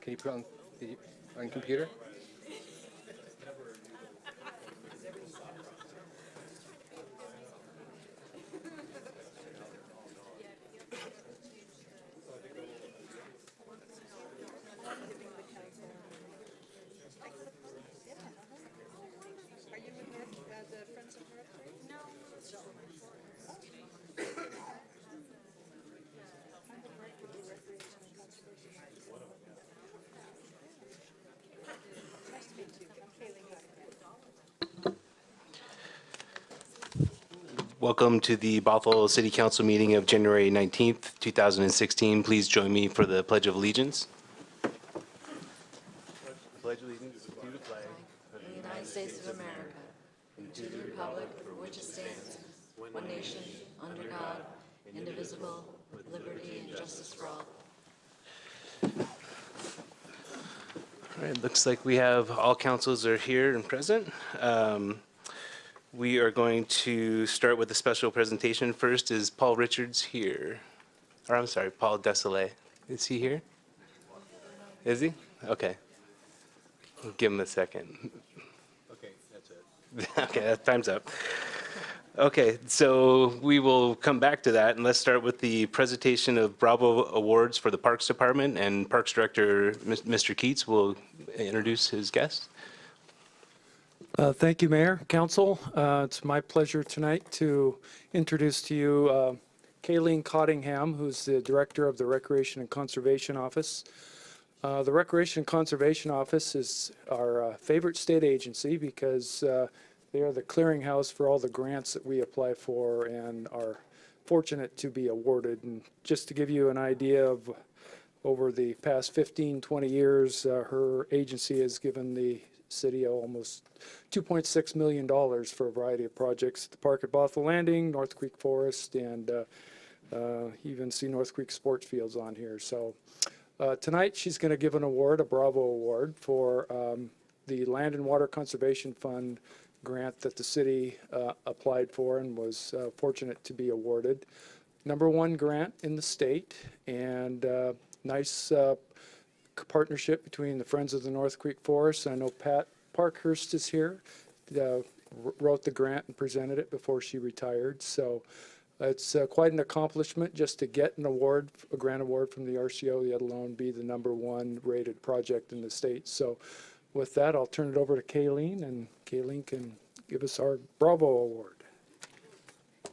Can you put on computer? Welcome to the Bothell City Council meeting of January 19th, 2016. Please join me for the Pledge of Allegiance. Pledge allegiance to the flag of the United States of America and to the republic for which it stands, one nation, under God, indivisible, with liberty and justice for all. All right, looks like we have all councils are here and present. We are going to start with a special presentation. First is Paul Richards here. Or I'm sorry, Paul Desolé. Is he here? Is he? Okay. We'll give him a second. Okay, that's it. Okay, that time's up. Okay, so we will come back to that, and let's start with the presentation of Bravo Awards for the Parks Department, and Parks Director Mr. Keats will introduce his guest. Thank you, Mayor, Council. It's my pleasure tonight to introduce to you Kayleen Cottingham, who's the Director of the Recreation and Conservation Office. The Recreation and Conservation Office is our favorite state agency because they are the clearinghouse for all the grants that we apply for and are fortunate to be awarded. And just to give you an idea of over the past 15, 20 years, her agency has given the city almost $2.6 million for a variety of projects. The park at Bothell Landing, North Creek Forest, and even see North Creek Sports Fields on here. So tonight she's going to give an award, a Bravo Award, for the Land and Water Conservation Fund grant that the city applied for and was fortunate to be awarded. #1 grant in the state, and nice partnership between the Friends of the North Creek Forest. I know Pat Parkhurst is here, wrote the grant and presented it before she retired. So it's quite an accomplishment just to get an award, a grant award from the RCO, let alone be the #1 rated project in the state. So with that, I'll turn it over to Kayleen, and Kayleen can give us our Bravo Award.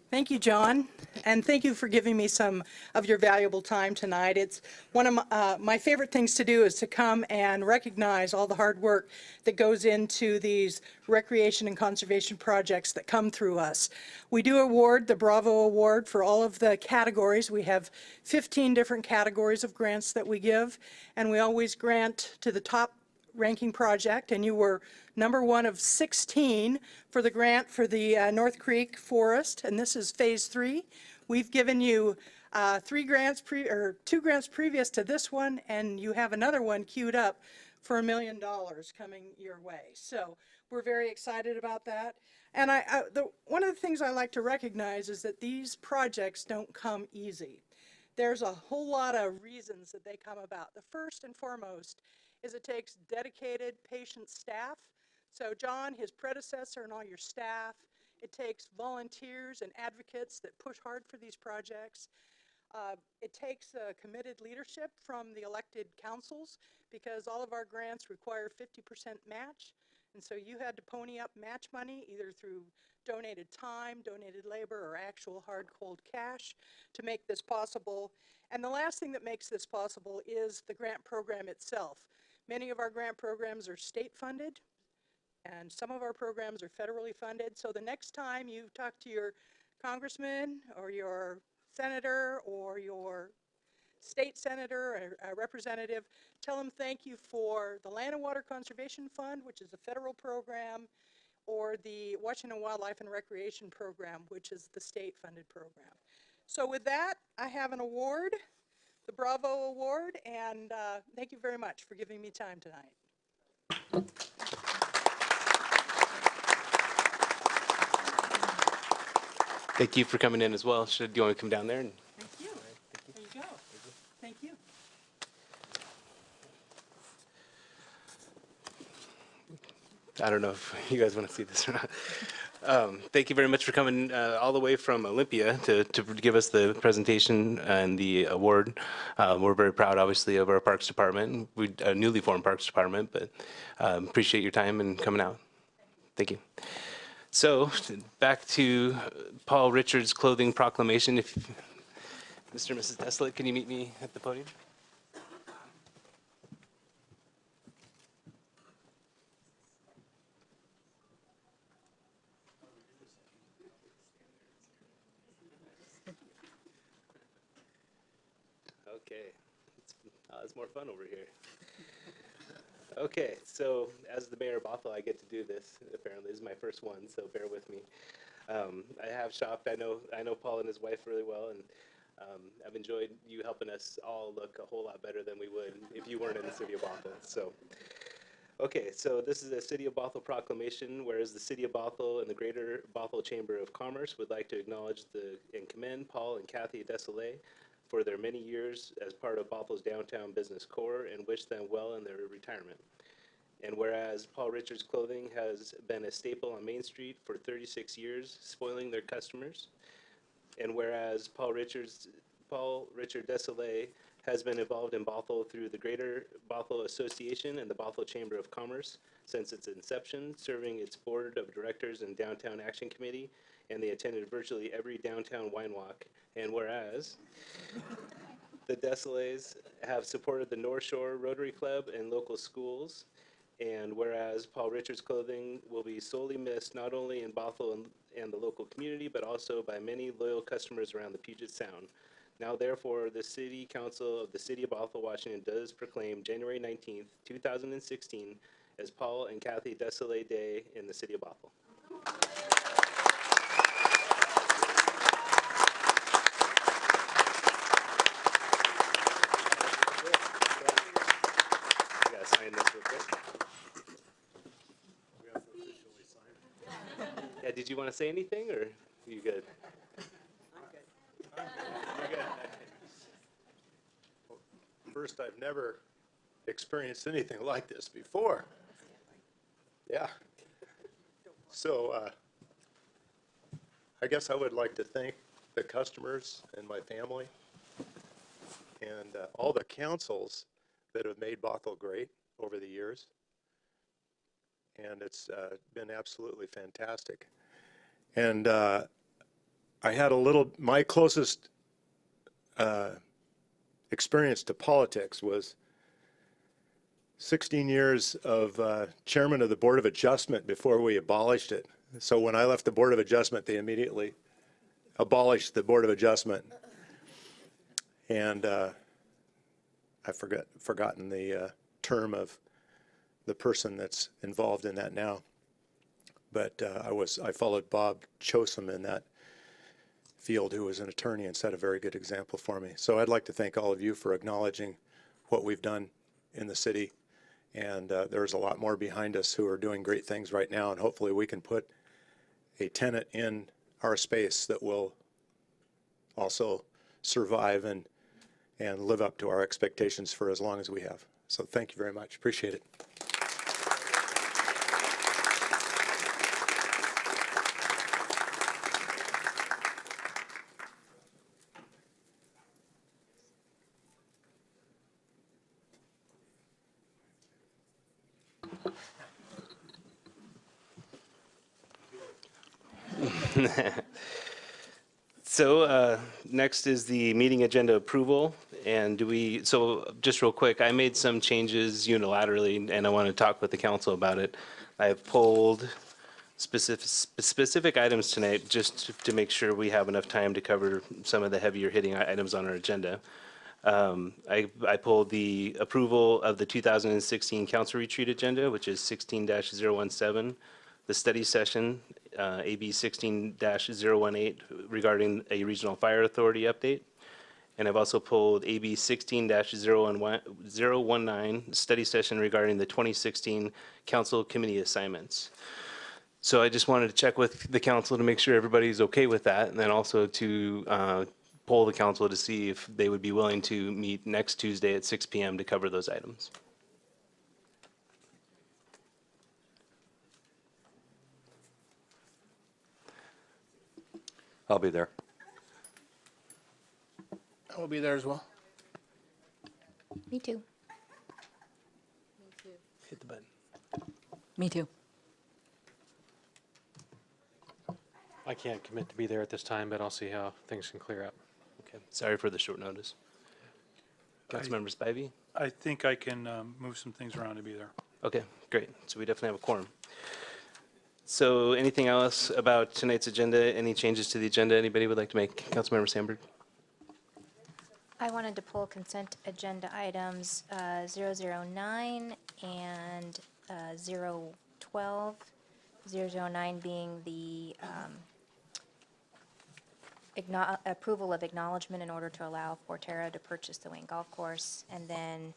Thank you, John, and thank you for giving me some of your valuable time tonight. It's one of my favorite things to do is to come and recognize all the hard work that goes into these recreation and conservation projects that come through us. We do award the Bravo Award for all of the categories. We have 15 different categories of grants that we give, and we always grant to the top ranking project, and you were #1 of 16 for the grant for the North Creek Forest, and this is phase 3. We've given you 2 grants previous to this one, and you have another one queued up for $1 million coming your way. So we're very excited about that. And one of the things I like to recognize is that these projects don't come easy. There's a whole lot of reasons that they come about. The first and foremost is it takes dedicated, patient staff. So John, his predecessor, and all your staff. It takes volunteers and advocates that push hard for these projects. It takes committed leadership from the elected councils because all of our grants require 50% match. And so you had to pony up match money either through donated time, donated labor, or actual hard, cold cash to make this possible. And the last thing that makes this possible is the grant program itself. Many of our grant programs are state funded, and some of our programs are federally funded. So the next time you talk to your congressman or your senator or your state senator or a representative, tell them thank you for the Land and Water Conservation Fund, which is a federal program, or the Washington Wildlife and Recreation Program, which is the state funded program. So with that, I have an award, the Bravo Award, and thank you very much for giving me time tonight. Thank you for coming in as well. Do you want to come down there? Thank you. There you go. Thank you. I don't know if you guys want to see this or not. Thank you very much for coming all the way from Olympia to give us the presentation and the award. We're very proud, obviously, of our Parks Department. We a newly formed Parks Department, but appreciate your time and coming out. Thank you. So back to Paul Richards' clothing proclamation. If Mr. and Mrs. Desolate, can you meet me at the podium? Okay, it's more fun over here. Okay, so as the mayor of Bothell, I get to do this. Apparently, this is my first one, so bear with me. I have shopped. I know Paul and his wife really well, and I've enjoyed you helping us all look a whole lot better than we would if you weren't in the city of Bothell. So, okay, so this is a City of Bothell proclamation, whereas the City of Bothell and the Greater Bothell Chamber of Commerce would like to acknowledge and commend Paul and Kathy Desolé for their many years as part of Bothell's downtown business core and wish them well in their retirement. And whereas Paul Richards Clothing has been a staple on Main Street for 36 years, spoiling their customers, and whereas Paul Richard Desolé has been involved in Bothell through the Greater Bothell Association and the Bothell Chamber of Commerce since its inception, serving its board of directors and downtown action committee, and they attended virtually every downtown wine walk. And whereas the Desolés have supported the North Shore Rotary Club and local schools, and whereas Paul Richards Clothing will be sorely missed not only in Bothell and the local community, but also by many loyal customers around the Puget Sound. Now, therefore, the City Council of the City of Bothell, Washington does proclaim January 19th, 2016 as Paul and Kathy Desolé Day in the City of Bothell. I gotta sign this real quick. Yeah, did you want to say anything, or are you good? First, I've never experienced anything like this before. Yeah. So I guess I would like to thank the customers and my family and all the councils that have made Bothell great over the years. And it's been absolutely fantastic. And I had my closest experience to politics was 16 years of chairman of the Board of Adjustment before we abolished it. So when I left the Board of Adjustment, they immediately abolished the Board of Adjustment. And I've forgotten the term of the person that's involved in that now. But I followed Bob Chosom in that field, who was an attorney and set a very good example for me. So I'd like to thank all of you for acknowledging what we've done in the city. And there's a lot more behind us who are doing great things right now. And hopefully we can put a tenant in our space that will also survive and live up to our expectations for as long as we have. So thank you very much. Appreciate it. So next is the meeting agenda approval. And so just real quick, I made some changes unilaterally, and I want to talk with the council about it. I have pulled specific items tonight just to make sure we have enough time to cover some of the heavier hitting items on our agenda. I pulled the approval of the 2016 council retreat agenda, which is 16-017, the study session, AB 16-018 regarding a regional fire authority update. And I've also pulled AB 16-019, study session regarding the 2016 council committee assignments. So I just wanted to check with the council to make sure everybody's okay with that, and then also to poll the council to see if they would be willing to meet next Tuesday at 6 p.m. to cover those items. I'll be there. I will be there as well. Me too. Hit the button. Me too. I can't commit to be there at this time, but I'll see how things can clear up. Okay, sorry for the short notice. Councilmember Spivey? I think I can move some things around to be there. Okay, great. So we definitely have a quorum. So anything else about tonight's agenda? Any changes to the agenda anybody would like to make? Councilmember Sandberg? I wanted to pull consent agenda items 009 and 012. 009 being the approval of acknowledgement in order to allow Forterra to purchase the Wayne Golf Course, and then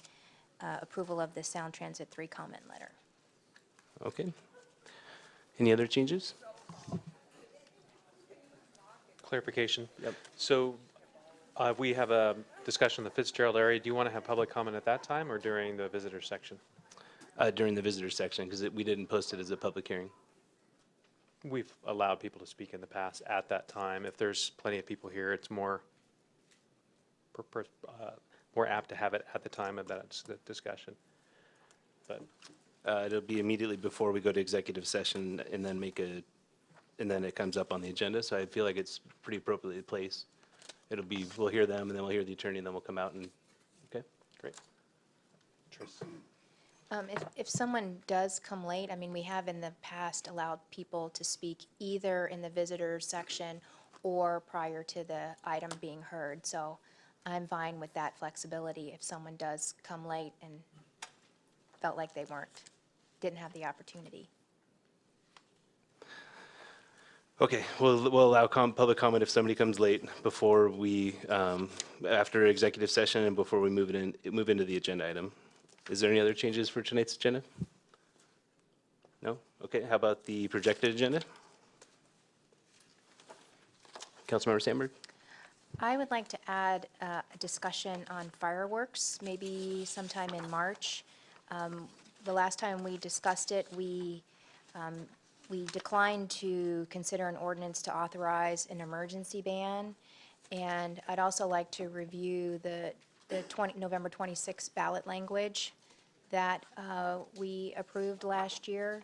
approval of the Sound Transit 3 comment letter. Okay. Any other changes? Clarification. Yep. So we have a discussion in the Fitzgerald area. Do you want to have public comment at that time or during the visitor section? During the visitor section, because we didn't post it as a public hearing. We've allowed people to speak in the past at that time. If there's plenty of people here, it's more apt to have it at the time of that discussion. But It'll be immediately before we go to executive session and then it comes up on the agenda. So I feel like it's pretty appropriately placed. We'll hear them and then we'll hear the attorney and then we'll come out and, okay? great. Trace. If someone does come late, I mean, we have in the past allowed people to speak either in the visitor section or prior to the item being heard. So I'm fine with that flexibility if someone does come late and felt like they didn't have the opportunity. Okay, we'll allow public comment if somebody comes late before after executive session and before we move into the agenda item. Is there any other changes for tonight's agenda? No? Okay, how about the projected agenda? Councilmember Sandberg? I would like to add a discussion on fireworks, maybe sometime in March. The last time we discussed it, we declined to consider an ordinance to authorize an emergency ban. And I'd also like to review the November 26th ballot language that we approved last year.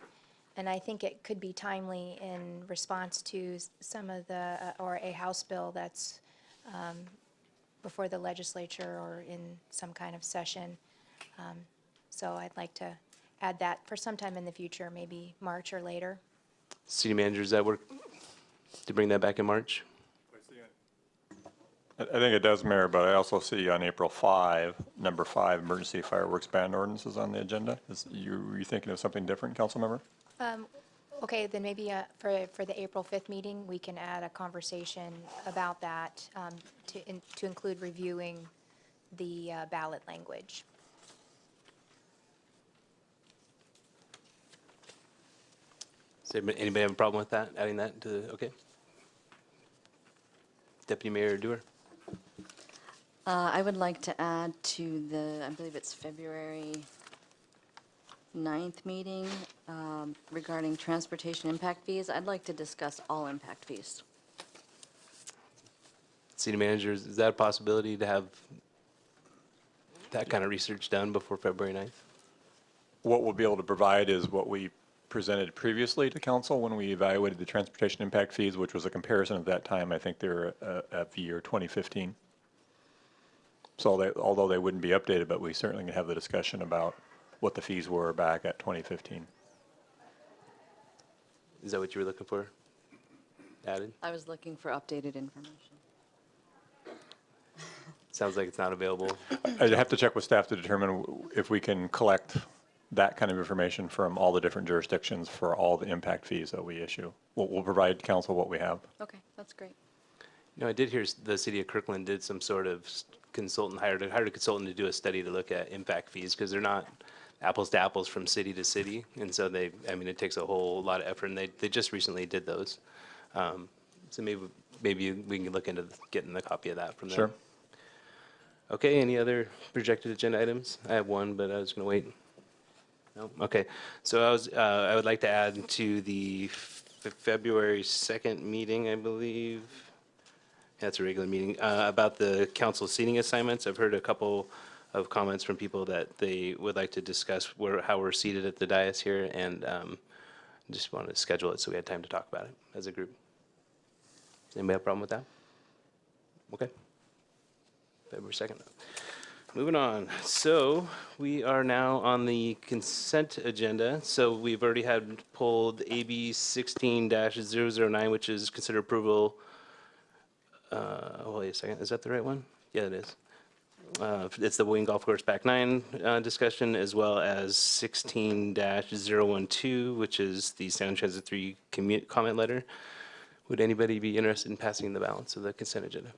And I think it could be timely in response to some of or a House bill that's before the legislature or in some kind of session. So I'd like to add that for sometime in the future, maybe March or later. City manager, does that work to bring that back in March? I think it does, Mayor, but I also see on April 5, number 5, emergency fireworks ban ordinances on the agenda. Were you thinking of something different, council member? Okay, then maybe for the April 5th meeting, we can add a conversation about that to include reviewing the ballot language. Does anybody have a problem with that, adding that to, okay? Deputy Mayor Dewar? I would like to add to I believe it's February 9th meeting regarding transportation impact fees. I'd like to discuss all impact fees. City manager, is that a possibility to have that kind of research done before February 9th? What we'll be able to provide is what we presented previously to council when we evaluated the transportation impact fees, which was a comparison of that time. I think they're at the year 2015. So although they wouldn't be updated, but we certainly can have the discussion about what the fees were back at 2015. Is that what you were looking for added? I was looking for updated information. Sounds like it's not available. I'd have to check with staff to determine if we can collect that kind of information from all the different jurisdictions for all the impact fees that we issue. We'll provide council what we have. Okay, that's great. You know, I did hear the city of Kirkland did some sort of hired a consultant to do a study to look at impact fees because they're not apples to apples from city to city. And so it takes a whole lot of effort and they just recently did those. So maybe we can look into getting a copy of that from them. Sure. Okay, any other projected agenda items? I have one, but I was going to wait. No? Okay, so I would like to add to the February 2nd meeting, I believe. That's a regular meeting. About the council seating assignments, I've heard a couple of comments from people that they would like to discuss how we're seated at the dais here, and just wanted to schedule it so we had time to talk about it as a group. Anybody have a problem with that? Okay. February 2nd. Moving on. So we are now on the consent agenda. So we've already had pulled AB 16-009, which is consider approval. Wait a second. Is that the right one? Yeah, it is. It's the Wayne Golf Course Back 9 discussion, as well as 16-012, which is the San Transit 3 comment letter. Would anybody be interested in passing the balance of the consent agenda?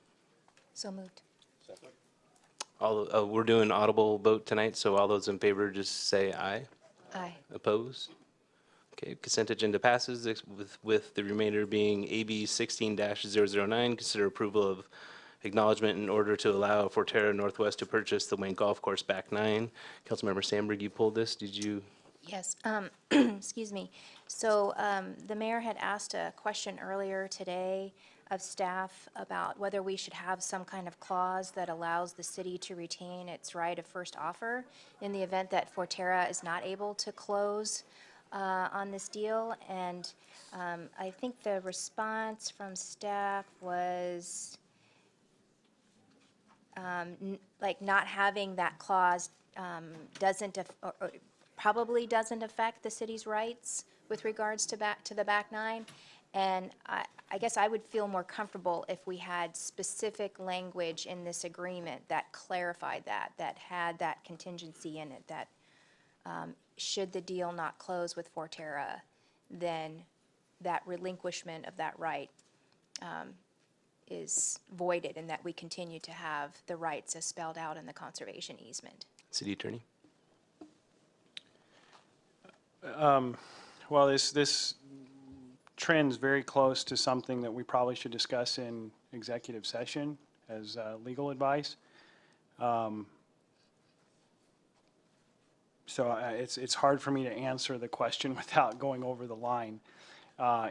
So moved. We're doing audible vote tonight, so all those in favor just say aye. Aye. Opposed? Okay, consent agenda passes with the remainder being AB 16-009, consider approval of acknowledgement in order to allow Forterra Northwest to purchase the Wayne Golf Course Back 9. Councilmember Sandberg, you pulled this. Did you? Yes, excuse me. So the mayor had asked a question earlier today of staff about whether we should have some kind of clause that allows the city to retain its right of first offer in the event that Forterra is not able to close on this deal. And I think the response from staff was like not having that clause doesn't, or probably doesn't affect the city's rights with regards to the back nine. And I guess I would feel more comfortable if we had specific language in this agreement that clarified that had that contingency in it, that should the deal not close with Forterra, then that relinquishment of that right is voided, and that we continue to have the rights as spelled out in the conservation easement. City Attorney? Well, this trends very close to something that we probably should discuss in executive session as legal advice. So it's hard for me to answer the question without going over the line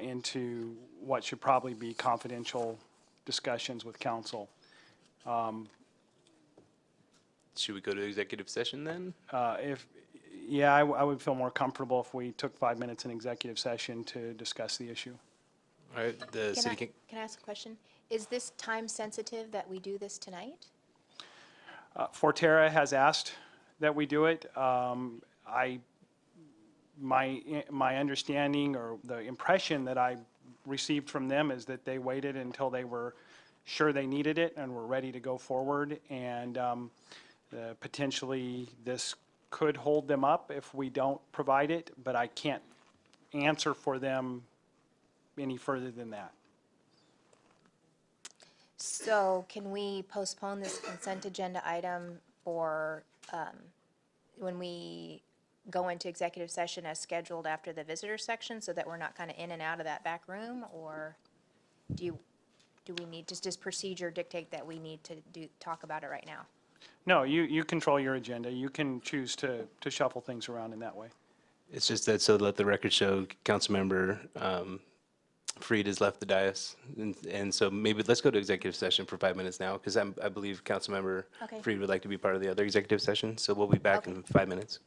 into what should probably be confidential discussions with counsel. Should we go to executive session then? Yeah, I would feel more comfortable if we took 5 minutes in executive session to discuss the issue. All right, the city can. Can I ask a question? Is this time sensitive that we do this tonight? Forterra has asked that we do it. My understanding or the impression that I received from them is that they waited until they were sure they needed it and were ready to go forward. And potentially this could hold them up if we don't provide it, but I can't answer for them any further than that. So can we postpone this consent agenda item for when we go into executive session as scheduled after the visitor section, so that we're not kind of in and out of that back room? Or do we need, does procedure dictate that we need to talk about it right now? No, you control your agenda. You can choose to shuffle things around in that way. It's just that so let the record show Councilmember Freed has left the dais. And so maybe let's go to executive session for 5 minutes now, because I believe Councilmember Okay. Freed would like to be part of the other executive session. So we'll be back Okay. in 5 minutes.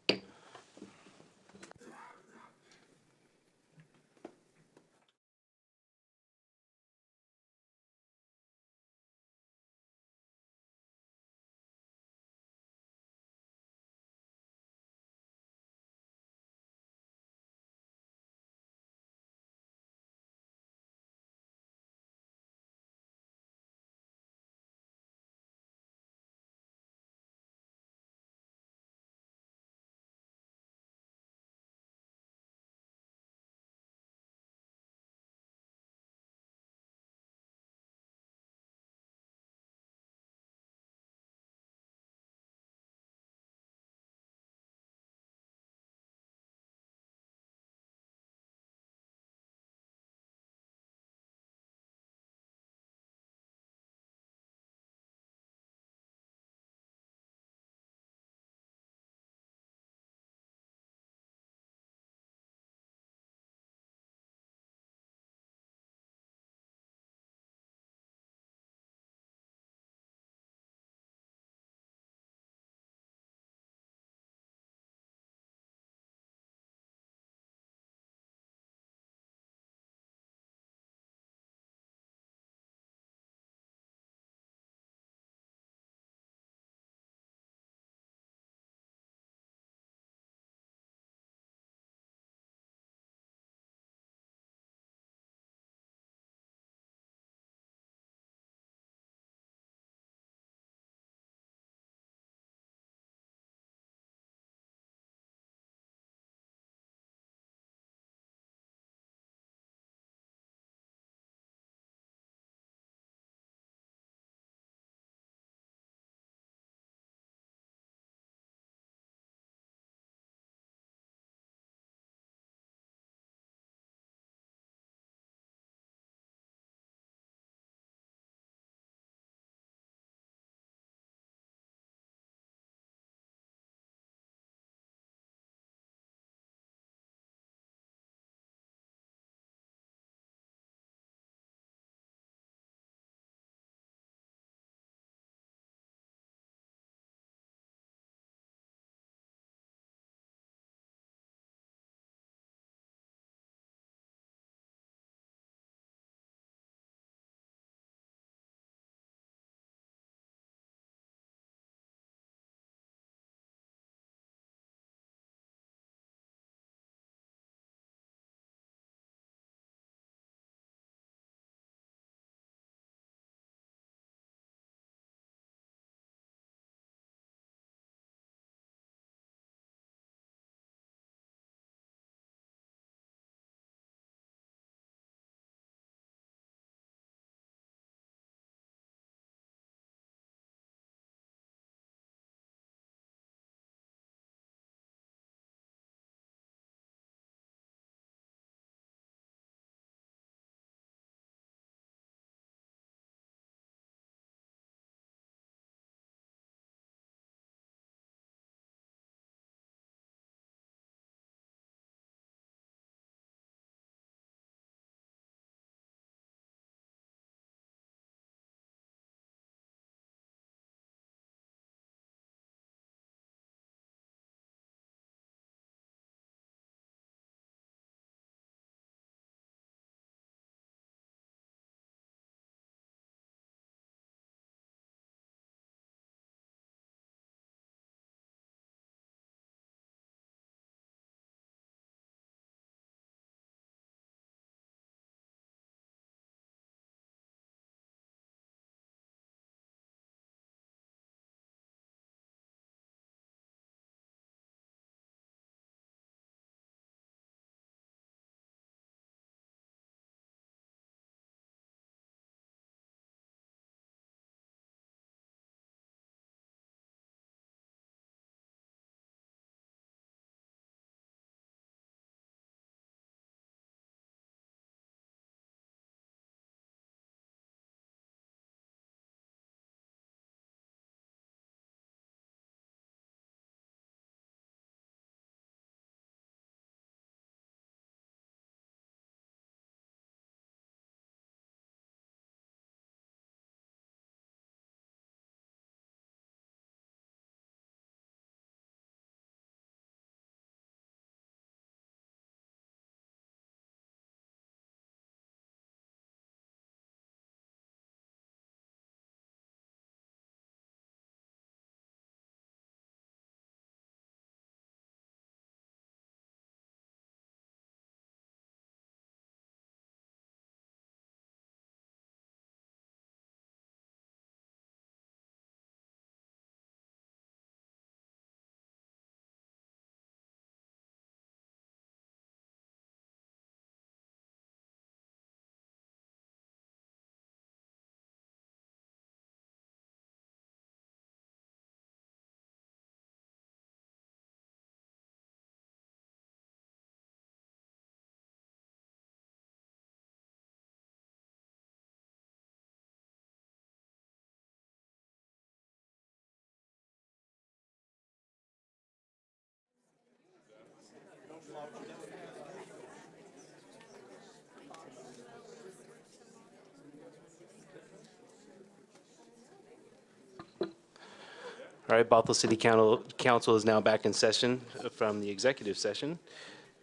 All right, Bothell City Council is now back in session from the executive session,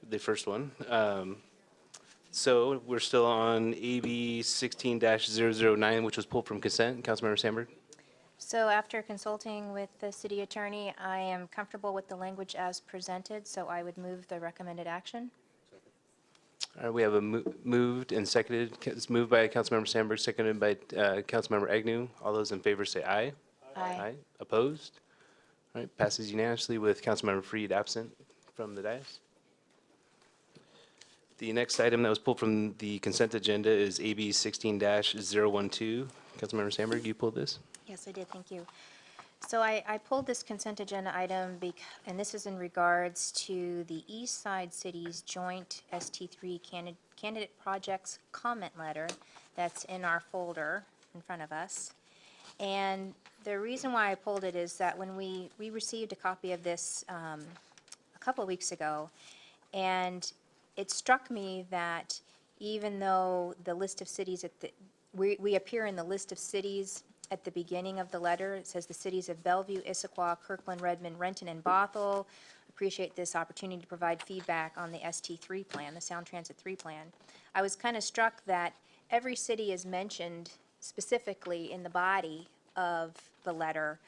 the first one. So we're still on AB 16-009, which was pulled from consent. Councilmember Sandberg? So after consulting with the city attorney, I am comfortable with the language as presented, so I would move the recommended action. All right, we have a moved and seconded. It's moved by Councilmember Sandberg, seconded by Councilmember Agnew. All those in favor say aye. Aye. Opposed? All right, passes unanimously with Councilmember Freed absent from the dais. The next item that was pulled from the consent agenda is AB 16-012. Councilmember Sandberg, you pulled this? Yes, I did, thank you. So I pulled this consent agenda item, and this is in regards to the East Side Cities Joint ST3 Candidate Projects Comment Letter that's in our folder in front of us. And the reason why I pulled it is that when we received a copy of this a couple of weeks ago, and it struck me that even though the list of cities we appear in the list of cities at the beginning of the letter, it says the cities of Bellevue, Issaquah, Kirkland, Redmond, Renton, and Bothell. Appreciate this opportunity to provide feedback on the ST3 plan, the Sound Transit 3 plan. I was kind of struck that every city is mentioned specifically in the body of the letter,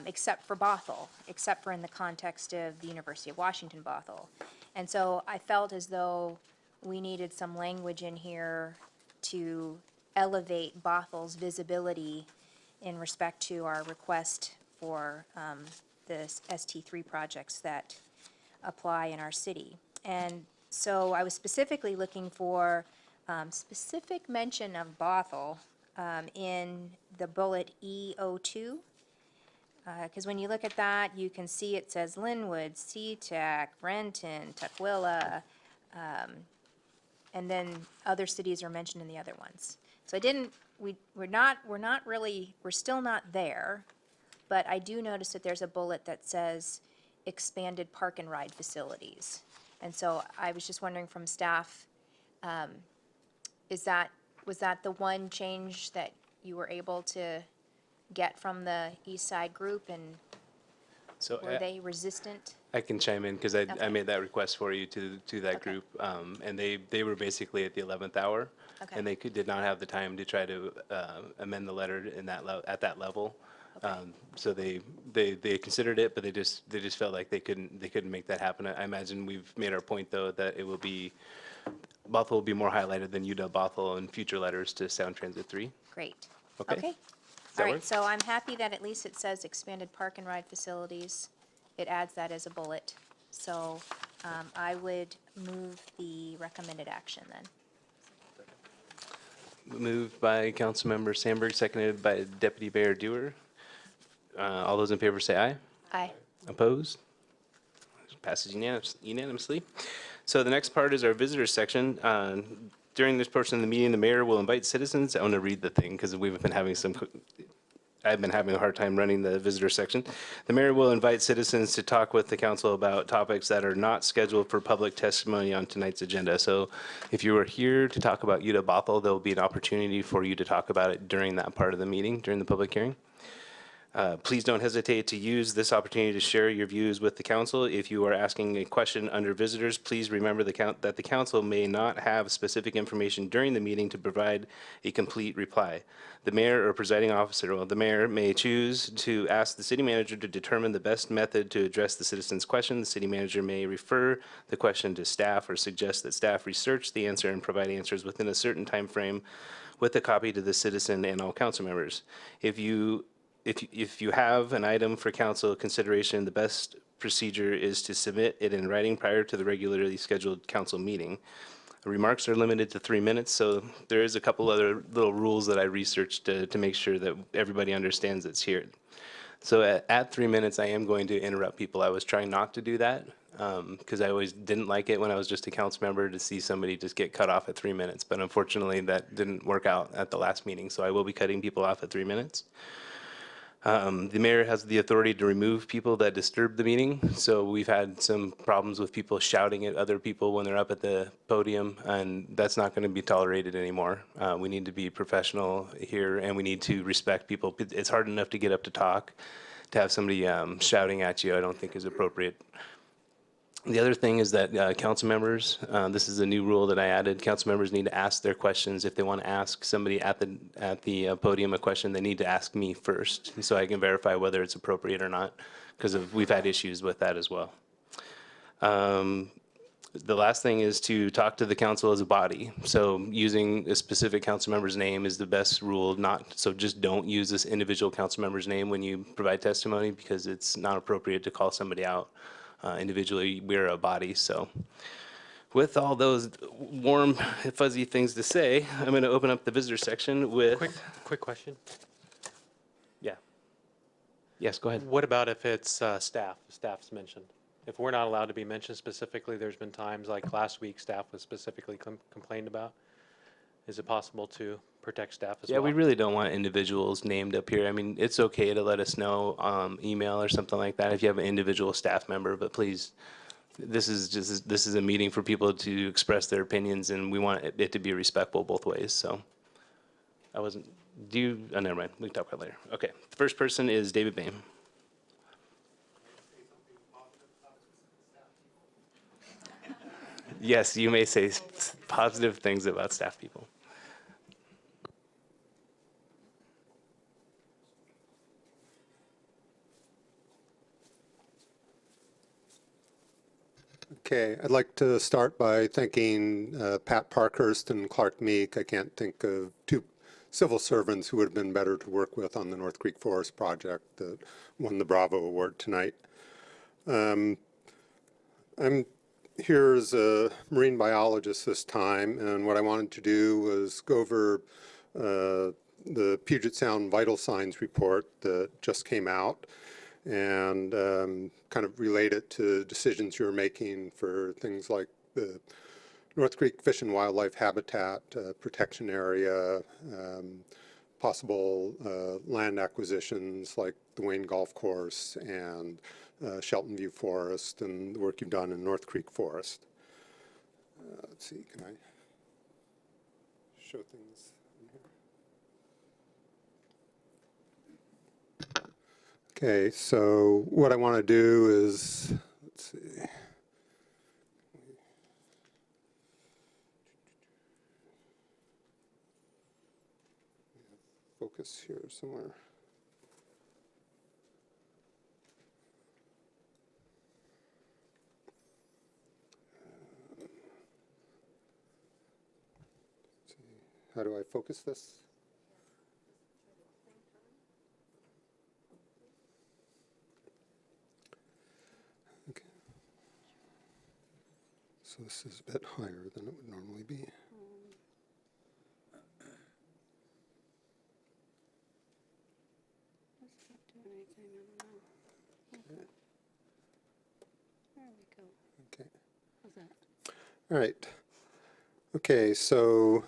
except for Bothell, except for in the context of the University of Washington Bothell. And so I felt as though we needed some language in here to elevate Bothell's visibility in respect to our request for the ST3 projects that apply in our city. And so I was specifically looking for specific mention of Bothell in the bullet E02. Because when you look at that, you can see it says Linwood, SeaTac, Renton, Tukwila, and then other cities are mentioned in the other ones. So we're still not there, but I do notice that there's a bullet that says expanded park and ride facilities. And so I was just wondering from staff, was that the one change that you were able to get from the East Side group, and So were they resistant? I can chime in because I Okay. made that request for you to that Okay. group. And they were basically at the 11th hour. Okay. And they did not have the time to try to amend the letter in at that level. So they considered it, but they just felt like they couldn't make that happen. I imagine we've made our point, though, that it will be, Bothell will be more highlighted than UW Bothell in future letters to Sound Transit 3. Great. Okay. Okay. that All right, work? so I'm happy that at least it says expanded park and ride facilities. It adds that as a bullet. So I would move the recommended action then. Moved by Councilmember Sandberg, seconded by Deputy Mayor Dewar. All those in favor say aye. Aye. Opposed? Passes unanimously. So the next part is our visitors section. During this portion of the meeting, the mayor will invite citizens. I want to read the thing because I've been having a hard time running the visitor section. The mayor will invite citizens to talk with the council about topics that are not scheduled for public testimony on tonight's agenda. So if you are here to talk about UW Bothell, there will be an opportunity for you to talk about it during that part of the meeting, during the public hearing. Please don't hesitate to use this opportunity to share your views with the council. If you are asking a question under visitors, please remember that the council may not have specific information during the meeting to provide a complete reply. The mayor or presiding officer, or the mayor, may choose to ask the city manager to determine the best method to address the citizen's question. The city manager may refer the question to staff or suggest that staff research the answer and provide answers within a certain time frame with a copy to the citizen and all council members. If you have an item for council consideration, the best procedure is to submit it in writing prior to the regularly scheduled council meeting. Remarks are limited to 3 minutes, so there is a couple other little rules that I researched to make sure that everybody understands it's here. So at 3 minutes, I am going to interrupt people. I was trying not to do that because I always didn't like it when I was just a council member to see somebody just get cut off at 3 minutes. But unfortunately, that didn't work out at the last meeting, so I will be cutting people off at 3 minutes. The mayor has the authority to remove people that disturb the meeting. So we've had some problems with people shouting at other people when they're up at the podium, and that's not going to be tolerated anymore. We need to be professional here, and we need to respect people. It's hard enough to get up to talk. to have somebody shouting at you, I don't think is appropriate. The other thing is that council members, this is a new rule that I added, council members need to ask their questions. If they want to ask somebody at the podium a question, they need to ask me first, so I can verify whether it's appropriate or not, because we've had issues with that as well. The last thing is to talk to the council as a body. So using a specific council member's name is the best rule. So just don't use this individual council member's name when you provide testimony, because it's not appropriate to call somebody out individually. We're a body. So with all those warm, fuzzy things to say, I'm going to open up the visitor section with. Quick question. Yeah. Yes, go ahead. What about if it's staff's mentioned? If we're not allowed to be mentioned specifically, there's been times like last week, staff was specifically complained about. Is it possible to protect staff as well? Yeah, we really don't want individuals named up here. I mean, it's okay to let us know email or something like that if you have an individual staff member, but please, this is a meeting for people to express their opinions, and we want it to be respectful both ways. So I wasn't, oh, never mind, we can talk about it later. Okay, the first person is David Bain. Yes, you may say positive things about staff people. Okay, I'd like to start by thanking Pat Parkhurst and Clark Meek. I can't think of two civil servants who would have been better to work with on the North Creek Forest project that won the Bravo Award tonight. I'm here as a marine biologist this time, and what I wanted to do was go over the Puget Sound Vital Signs report that just came out, and kind of relate it to decisions you're making for things like the North Creek Fish and Wildlife Habitat Protection Area, possible land acquisitions like the Wayne Golf Course and Shelton View Forest, and the work you've done in North Creek Forest. Let's see, can I show things in here? Okay, so what I want to do is, let's see. Focus here somewhere. How do I focus this? Okay. So this is a bit higher than it would normally be. Okay. All right. Okay, so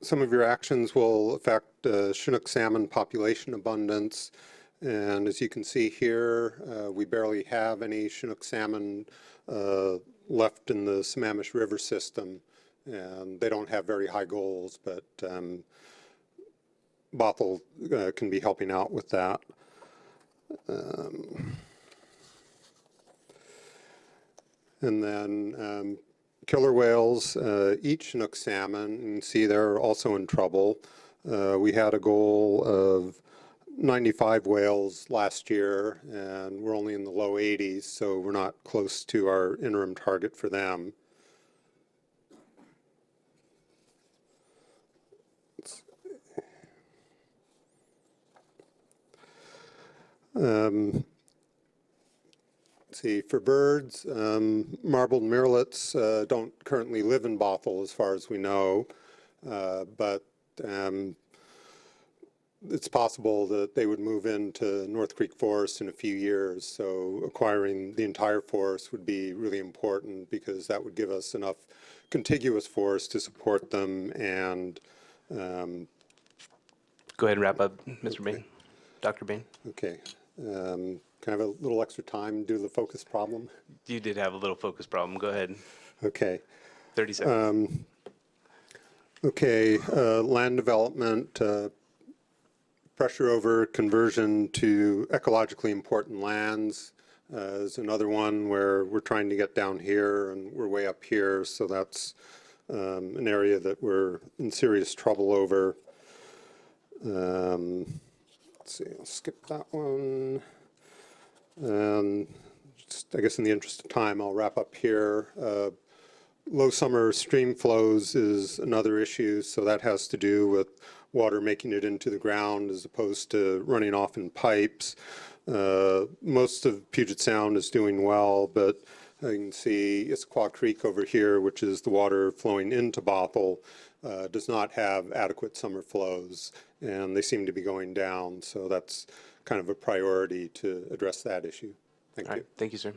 some of your actions will affect Chinook salmon population abundance, and as you can see here, we barely have any Chinook salmon left in the Sammamish River system, and they don't have very high goals, but Bothell can be helping out with that. And then killer whales eat Chinook salmon, and you can see they're also in trouble. We had a goal of 95 whales last year, and we're only in the low 80s, so we're not close to our interim target for them. Let's see, for birds, marbled murrelets don't currently live in Bothell as far as we know, but it's possible that they would move into North Creek Forest in a few years, so acquiring the entire forest would be really important because that would give us enough contiguous forest to support them. And Go ahead and wrap up, Mr. Bain. Dr. Bain. okay, can I have a little extra time due to the focus problem? You did have a little focus problem. Go ahead. Okay. 30 seconds. Okay, land development, pressure over conversion to ecologically important lands is another one where we're trying to get down here and we're way up here, so that's an area that we're in serious trouble over. Let's see, I'll skip that one. Just, I guess in the interest of time, I'll wrap up here. Low summer stream flows is another issue, so that has to do with water making it into the ground as opposed to running off in pipes. Most of Puget Sound is doing well, but you can see Issaquah Creek over here, which is the water flowing into Bothell, does not have adequate summer flows, and they seem to be going down, so that's kind of a priority to address that issue. Thank All you. right, thank you, sir.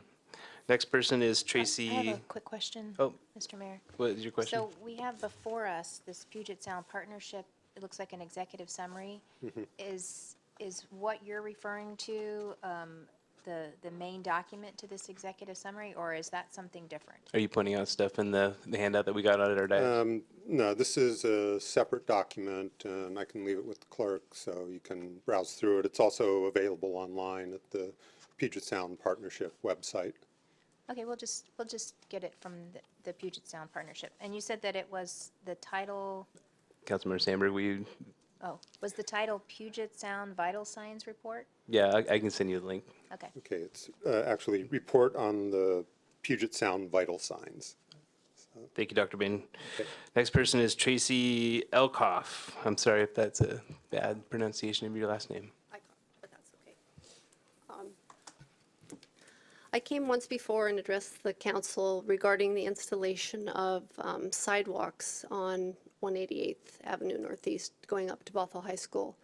Next person is I Tracy. have a quick question, Oh. Mr. Mayor. What is your question? So we have before us this Puget Sound Partnership, it looks like an executive summary. Is what you're referring to the main document to this executive summary, or is that something different? Are you pointing out stuff in the handout that we got out at our desk? No, this is a separate document, and I can leave it with the clerk so you can browse through it. It's also available online at the Puget Sound Partnership website. Okay, we'll just get it from the Puget Sound Partnership. And you said that it was the title, Councilmember Sandberg, was the title Puget Sound Vital Signs Report? yeah, I can send you the link. Okay. Okay, it's actually report on the Puget Sound vital signs. Thank you, Dr. Bain. Next person is Tracy Elkoff. I'm sorry if that's a bad pronunciation of your last name. But that's okay. I came once before and addressed the council regarding the installation of sidewalks on 188th Avenue Northeast going up to Bothell High School.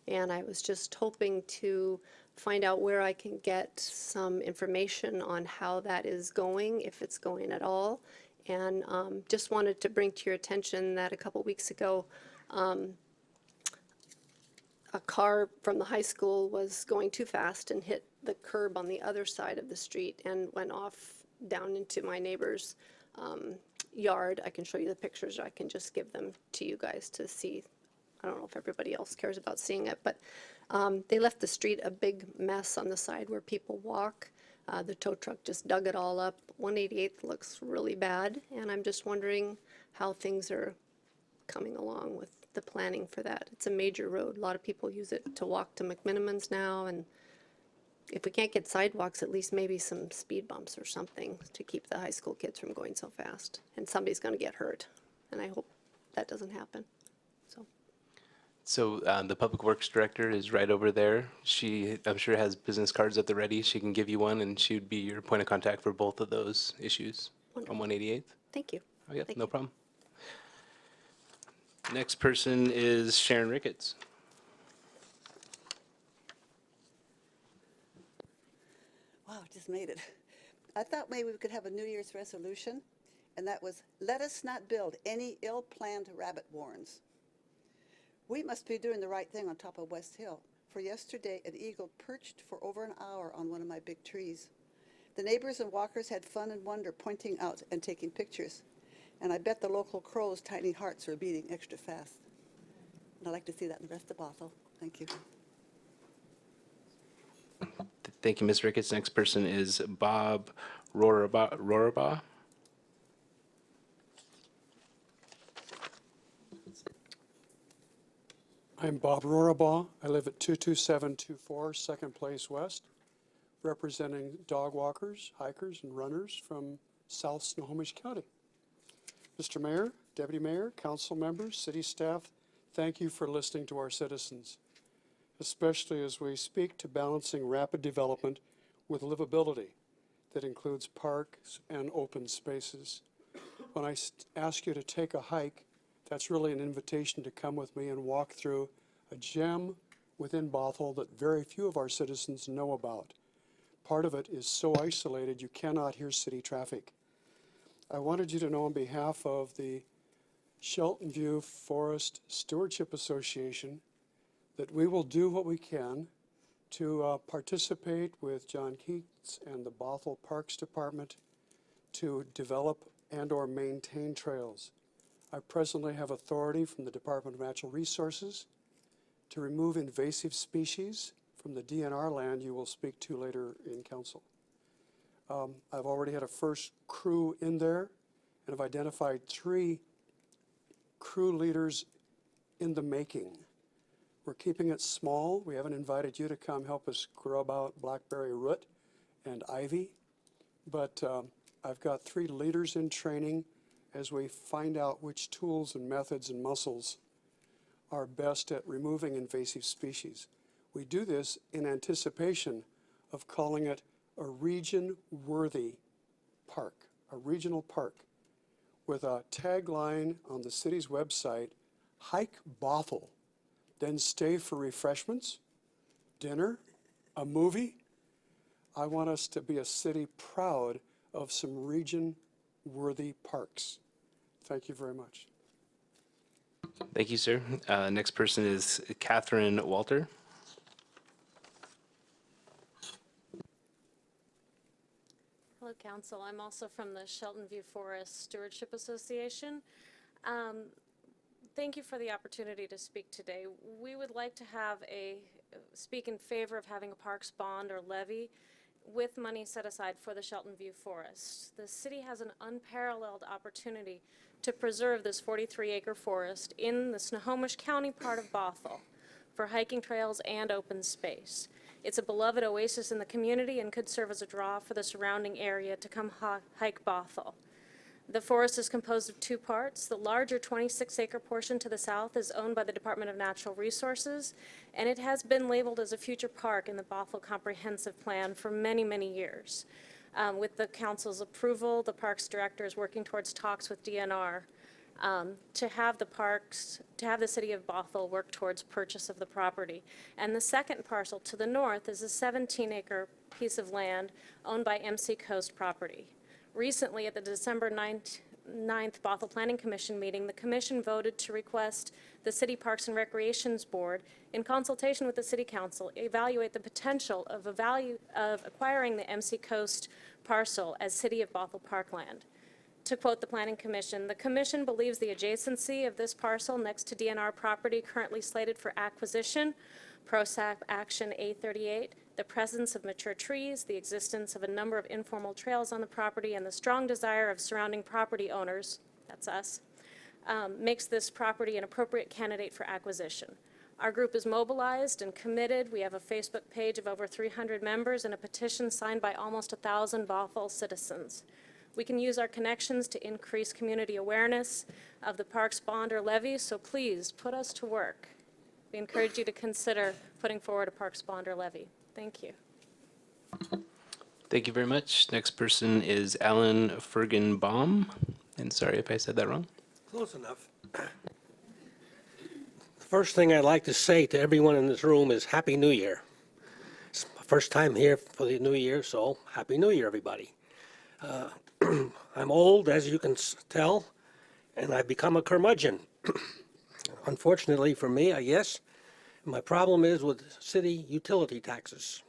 And I was just hoping to find out where I can get some information on how that is going, if it's going at all. And just wanted to bring to your attention that a couple weeks ago, a car from the high school was going too fast and hit the curb on the other side of the street and went off down into my neighbor's yard. I can show you the pictures, or I can just give them to you guys to see. I don't know if everybody else cares about seeing it, but they left the street a big mess on the side where people walk. The tow truck just dug it all up. 188th looks really bad, and I'm just wondering how things are coming along with the planning for that. It's a major road. A lot of people use it to walk to McMinimans now, and if we can't get sidewalks, at least maybe some speed bumps or something to keep the high school kids from going so fast. And somebody's going to get hurt, and I hope that doesn't happen. So the Public Works Director is right over there. She, I'm sure, has business cards at the ready. She can give you one, and she would be your point of contact for both of those issues on 188th. Thank you. Oh, yeah, Thank no you. problem. Next person is Sharon Ricketts. Wow, just made it. I thought maybe we could have a New Year's resolution, and that was, let us not build any ill-planned rabbit warrens. We must be doing the right thing on top of West Hill, for yesterday an eagle perched for over an hour on one of my big trees. The neighbors and walkers had fun and wonder pointing out and taking pictures, and I bet the local crows' tiny hearts were beating extra fast. And I'd like to see that in the rest of Bothell. Thank you. Thank you, Ms. Ricketts. Next person is Bob Roraba. I'm Bob Rorabaugh. I live at 22724 Second Place West, representing dog walkers, hikers, and runners from South Snohomish County. Mr. Mayor, Deputy Mayor, council members, city staff, thank you for listening to our citizens, especially as we speak to balancing rapid development with livability that includes parks and open spaces. When I ask you to take a hike, that's really an invitation to come with me and walk through a gem within Bothell that very few of our citizens know about. Part of it is so isolated you cannot hear city traffic. I wanted you to know on behalf of the Shelton View Forest Stewardship Association that we will do what we can to participate with John Keats and the Bothell Parks Department to develop and/or maintain trails. I presently have authority from the Department of Natural Resources to remove invasive species from the DNR land you will speak to later in council. I've already had a first crew in there, and have identified 3 crew leaders in the making. We're keeping it small. We haven't invited you to come help us grub out blackberry root and ivy, but I've got 3 leaders in training as we find out which tools and methods and muscles are best at removing invasive species. We do this in anticipation of calling it a region-worthy park, a regional park, with a tagline on the city's website, hike Bothell, then stay for refreshments, dinner, a movie. I want us to be a city proud of some region-worthy parks. Thank you very much. Thank you, sir. Next person is Catherine Walter. Hello, Council. I'm also from the Shelton View Forest Stewardship Association. Thank you for the opportunity to speak today. We would like to speak in favor of having a parks bond or levy with money set aside for the Shelton View Forest. The city has an unparalleled opportunity to preserve this 43-acre forest in the Snohomish County part of Bothell for hiking trails and open space. It's a beloved oasis in the community and could serve as a draw for the surrounding area to come hike Bothell. The forest is composed of 2 parts. The larger 26-acre portion to the south is owned by the Department of Natural Resources, and it has been labeled as a future park in the Bothell Comprehensive Plan for many, many years. With the council's approval, the Parks Director is working towards talks with DNR to have the city of Bothell work towards purchase of the property. And the second parcel to the north is a 17-acre piece of land owned by MC Coast Property. Recently, at the December 9th Bothell Planning Commission meeting, the commission voted to request the City Parks and Recreations Board, in consultation with the City Council, evaluate the potential of acquiring the MC Coast parcel as City of Bothell parkland. To quote the Planning Commission, the Commission believes the adjacency of this parcel next to DNR property currently slated for acquisition, PROSAC Action A38, the presence of mature trees, the existence of a number of informal trails on the property, and the strong desire of surrounding property owners, that's us, makes this property an appropriate candidate for acquisition. Our group is mobilized and committed. We have a Facebook page of over 300 members and a petition signed by almost 1,000 Bothell citizens. We can use our connections to increase community awareness of the parks bond or levy, so please put us to work. We encourage you to consider putting forward a parks bond or levy. Thank you. Thank you very much. Next person is Alan Fergenbaum. And sorry if I said that wrong. Close enough. The first thing I'd like to say to everyone in this room is Happy New Year. It's my first time here for the New Year, so Happy New Year, everybody. I'm old, as you can tell, and I've become a curmudgeon. Unfortunately for me, I guess, my problem is with city utility taxes.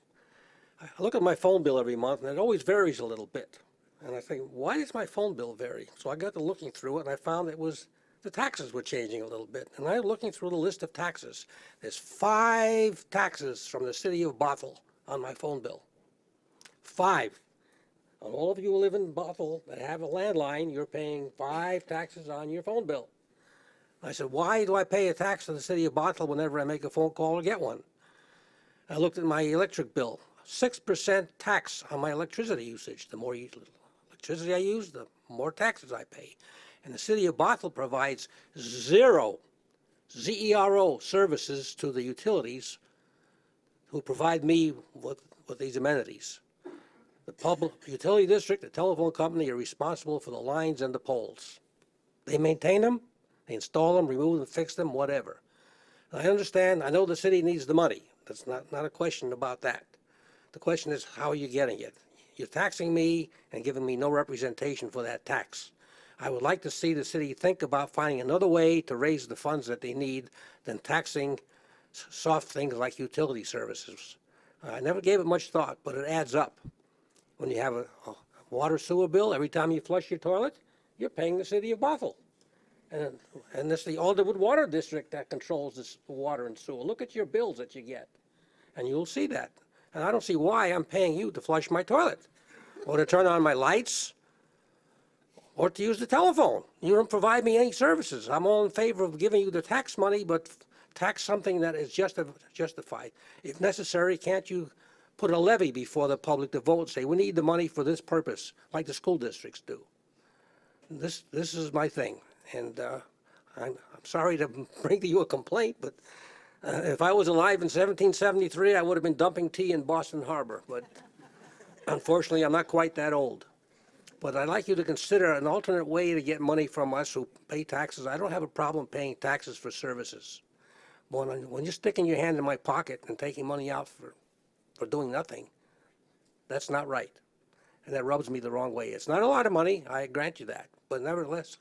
I look at my phone bill every month, and it always varies a little bit. And I think, why does my phone bill vary? So I got to looking through it, and I found it was the taxes were changing a little bit. And I'm looking through the list of taxes. There's 5 taxes from the city of Bothell on my phone bill. 5. And all of you who live in Bothell that have a landline, you're paying 5 taxes on your phone bill. I said, why do I pay a tax to the city of Bothell whenever I make a phone call or get one? I looked at my electric bill, 6% tax on my electricity usage. The more electricity I use, the more taxes I pay. And the city of Bothell provides 0 services to the utilities who provide me with these amenities. The public utility district, the telephone company are responsible for the lines and the poles. They maintain them, they install them, remove them, fix them, whatever. And I understand, I know the city needs the money. That's not a question about that. The question is, how are you getting it? You're taxing me and giving me no representation for that tax. I would like to see the city think about finding another way to raise the funds that they need than taxing soft things like utility services. I never gave it much thought, but it adds up. When you have a water sewer bill, every time you flush your toilet, you're paying the city of Bothell. And it's the Alderwood Water District that controls this water and sewer. Look at your bills that you get, and you'll see that. And I don't see why I'm paying you to flush my toilet, or to turn on my lights, or to use the telephone. You don't provide me any services. I'm all in favor of giving you the tax money, but tax something that is justified. If necessary, can't you put a levy before the public to vote and say, we need the money for this purpose, like the school districts do? This is my thing, and I'm sorry to bring to you a complaint, but if I was alive in 1773, I would have been dumping tea in Boston Harbor, but unfortunately, I'm not quite that old. But I'd like you to consider an alternate way to get money from us who pay taxes. I don't have a problem paying taxes for services. But when you're sticking your hand in my pocket and taking money out for doing nothing, that's not right. And that rubs me the wrong way. It's not a lot of money, I grant you that, but nevertheless,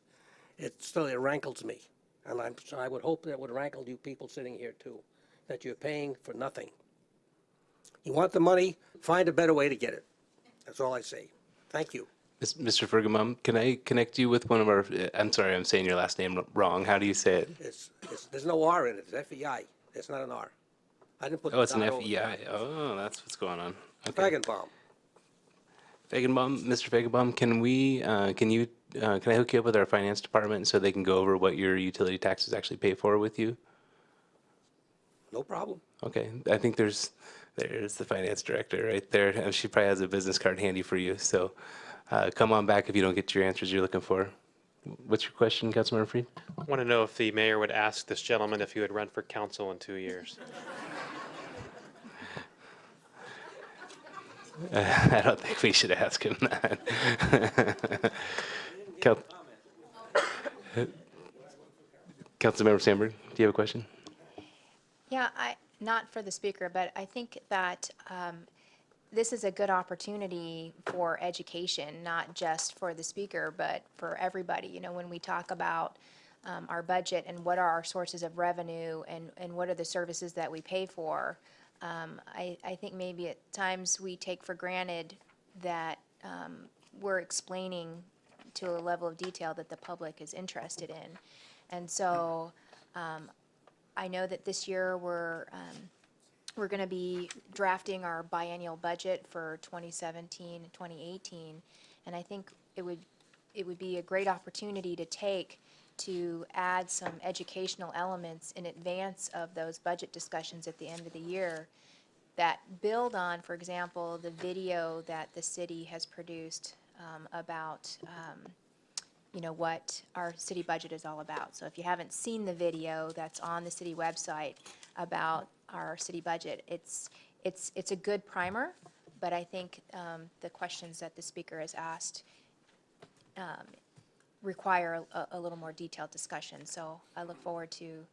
it rankles me. And I would hope that would rankle you people sitting here too, that you're paying for nothing. You want the money, find a better way to get it. That's all I say. Thank you. Mr. Fergamum, can I connect you with one of our, I'm sorry, I'm saying your last name wrong. How do you say it? There's no R in it. It's FEI. It's not an R. I didn't put Oh, it's an the dot over FEI. Oh, that's what's going on. it. Okay. Fagenbaum. Fagenbaum, Mr. Fagenbaum, can I hook you up with our finance department so they can go over what your utility taxes actually pay for with you? No problem. Okay, I think there's the finance director right there. She probably has a business card handy for you. So come on back if you don't get your answers you're looking for. What's your question, Councilmember Freed? I want to know if the mayor would ask this gentleman if he would run for council in 2 years. I don't think we should ask him that. Councilmember Sandberg, do you have a question? Yeah, not for the speaker, but I think that this is a good opportunity for education, not just for the speaker, but for everybody. You know, when we talk about our budget and what are our sources of revenue and what are the services that we pay for, I think maybe at times we take for granted that we're explaining to a level of detail that the public is interested in. And so I know that this year we're going to be drafting our biennial budget for 2017 and 2018, and I think it would be a great opportunity to add some educational elements in advance of those budget discussions at the end of the year that build on, for example, the video that the city has produced about what our city budget is all about. So if you haven't seen the video that's on the city website about our city budget, it's a good primer, but I think the questions that the speaker has asked require a little more detailed discussion. So I look forward to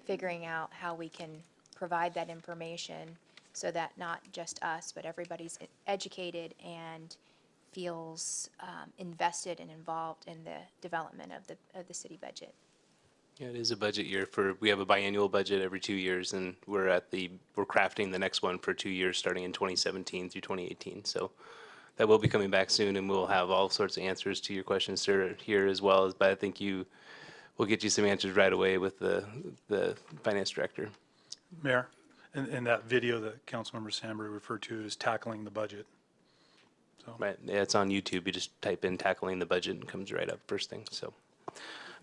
figuring out how we can provide that information so that not just us, but everybody's educated and feels invested and involved in the development of the city budget. Yeah, it is a budget year we have a biannual budget every 2 years, and we're crafting the next one for 2 years, starting in 2017 through 2018. So that will be coming back soon, and we'll have all sorts of answers to your questions, sir, here as well as, but I think we'll get you some answers right away with the finance director. Mayor, and that video that Councilmember Sandberg referred to is tackling the budget. So. Right, yeah, it's on YouTube. You just type in "tackling the budget" and it comes right up first thing. So,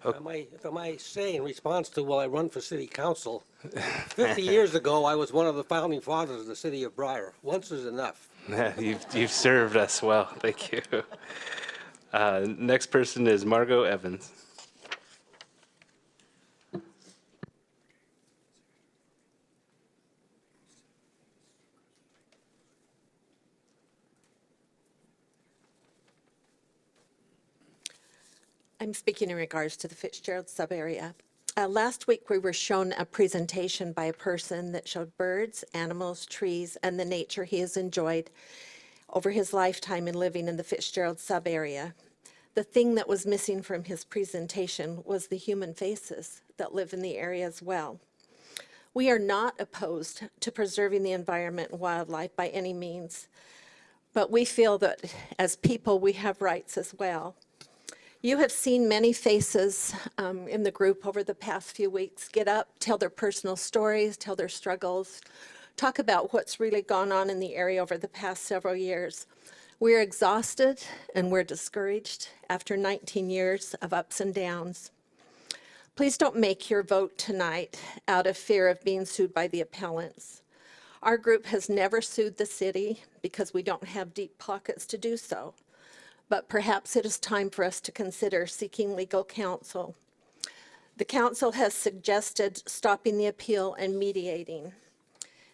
If I might say, in response to, will I run for city council, 50 years ago, I was one of the founding fathers of the city of Briar. Once is enough. you've served us well. Thank you. Next person is Margot Evans. I'm speaking in regards to the Fitzgerald sub-area. Last week, we were shown a presentation by a person that showed birds, animals, trees, and the nature he has enjoyed over his lifetime in living in the Fitzgerald sub-area. The thing that was missing from his presentation was the human faces that live in the area as well. We are not opposed to preserving the environment and wildlife by any means, but we feel that as people, we have rights as well. You have seen many faces in the group over the past few weeks get up, tell their personal stories, tell their struggles, talk about what's really gone on in the area over the past several years. We're exhausted and we're discouraged after 19 years of ups and downs. Please don't make your vote tonight out of fear of being sued by the appellants. Our group has never sued the city because we don't have deep pockets to do so. But perhaps it is time for us to consider seeking legal counsel. The council has suggested stopping the appeal and mediating.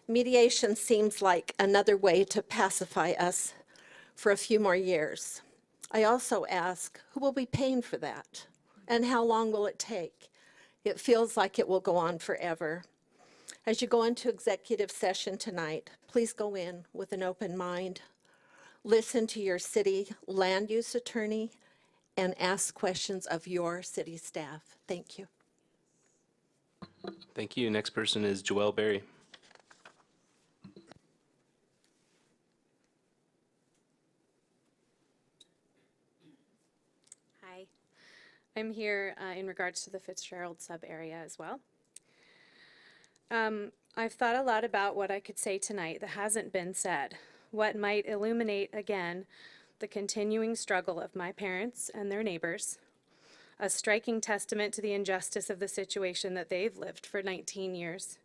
Mediation seems like another way to pacify us for a few more years. I also ask, who will be paying for that? And how long will it take? It feels like it will go on forever. As you go into executive session tonight, please go in with an open mind. Listen to your city land use attorney and ask questions of your city staff. Thank you. Thank you. Next person is Joelle Berry. Hi. I'm here in regards to the Fitzgerald sub-area as well. I've thought a lot about what I could say tonight that hasn't been said, what might illuminate again the continuing struggle of my parents and their neighbors, a striking testament to the injustice of the situation that they've lived for 19 years.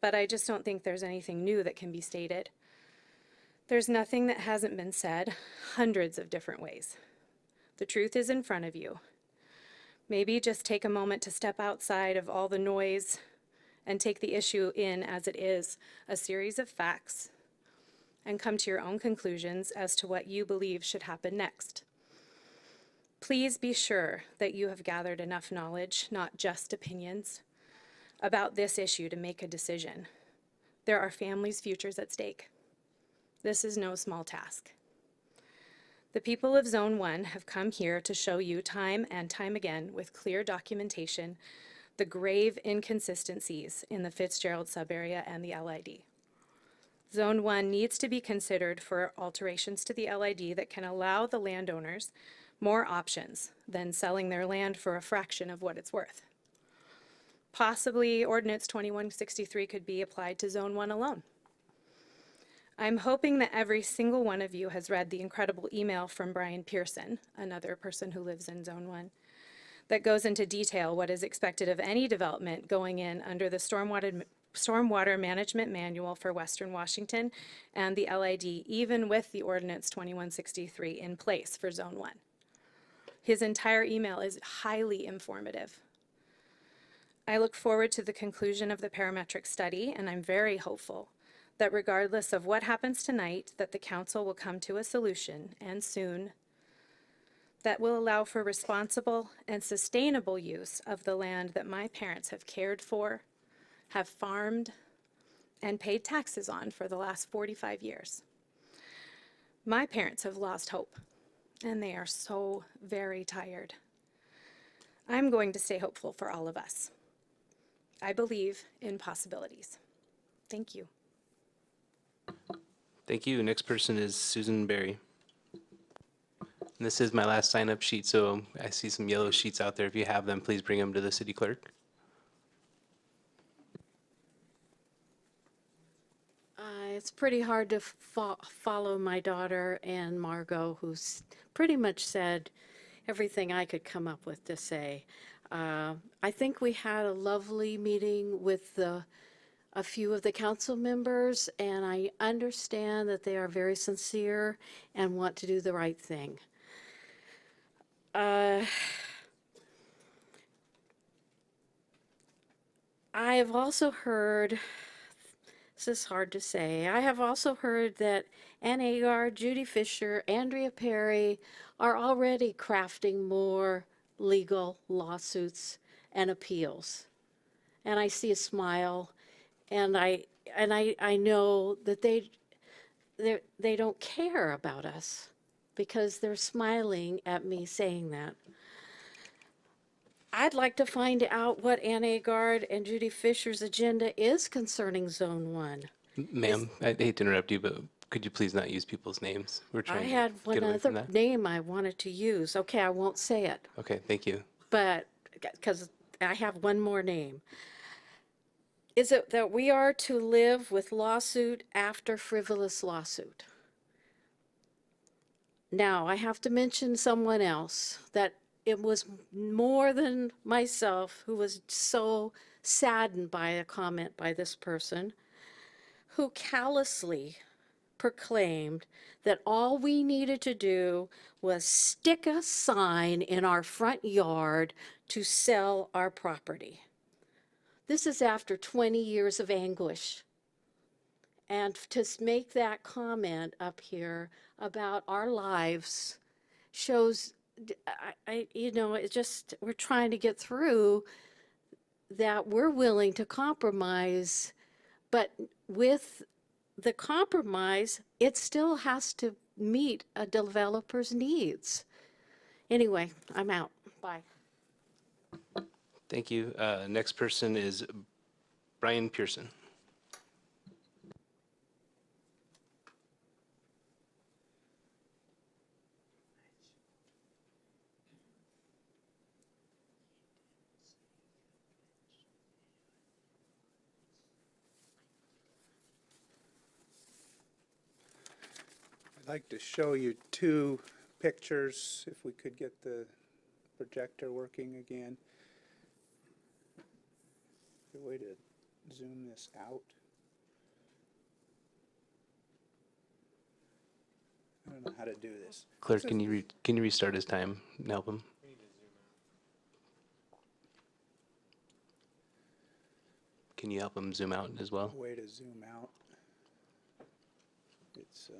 But I just don't think there's anything new that can be stated. There's nothing that hasn't been said, hundreds of different ways. The truth is in front of you. Maybe just take a moment to step outside of all the noise and take the issue in as it is, a series of facts, and come to your own conclusions as to what you believe should happen next. Please be sure that you have gathered enough knowledge, not just opinions, about this issue to make a decision. There are families' futures at stake. This is no small task. The people of Zone 1 have come here to show you time and time again with clear documentation the grave inconsistencies in the Fitzgerald subarea and the LID. Zone 1 needs to be considered for alterations to the LID that can allow the landowners more options than selling their land for a fraction of what it's worth. Possibly Ordinance 2163 could be applied to Zone 1 alone. I'm hoping that every single one of you has read the incredible email from Brian Pearson, another person who lives in Zone 1, that goes into detail what is expected of any development going in under the Stormwater Management Manual for Western Washington and the LID, even with the Ordinance 2163 in place for Zone 1. His entire email is highly informative. I look forward to the conclusion of the parametric study, and I'm very hopeful that regardless of what happens tonight, that the council will come to a solution, and soon, that will allow for responsible and sustainable use of the land that my parents have cared for, have farmed, and paid taxes on for the last 45 years. My parents have lost hope, and they are so very tired. I'm going to stay hopeful for all of us. I believe in possibilities. Thank you. Thank you. Next person is Susan Berry. And this is my last sign-up sheet, so I see some yellow sheets out there. If you have them, please bring them to the city clerk. It's pretty hard to follow my daughter and Margot, who's pretty much said everything I could come up with to say. I think we had a lovely meeting with a few of the council members, and I understand that they are very sincere and want to do the right thing. I have also heard, this is hard to say, I have also heard that Ann Agar, Judy Fisher, Andrea Perry are already crafting more legal lawsuits and appeals. And I see a smile, and I know that they don't care about us because they're smiling at me saying that. I'd like to find out what Ann Agard and Judy Fisher's agenda is concerning Zone 1. Ma'am, I hate to interrupt you, but Could you please not use people's names? We're I trying had to one get away from other that. name I wanted to use. Okay, I won't say it, Okay, thank you. but, because I have one more name. Is it that we are to live with lawsuit after frivolous lawsuit? Now, I have to mention someone else that it was more than myself who was so saddened by a comment by this person who callously proclaimed that all we needed to do was stick a sign in our front yard to sell our property. This is after 20 years of anguish. And to make that comment up here about our lives shows, it just, we're trying to get through that we're willing to compromise, but with the compromise, it still has to meet a developer's needs. Anyway, I'm out. Bye. Thank you. Next person is Brian Pearson. I'd like to show you two pictures, if we could get the projector working again. Good way to zoom this out. I don't know how to do this. Clerk, can you restart his time and help him? Can you help him zoom out as well? Way to zoom out. It's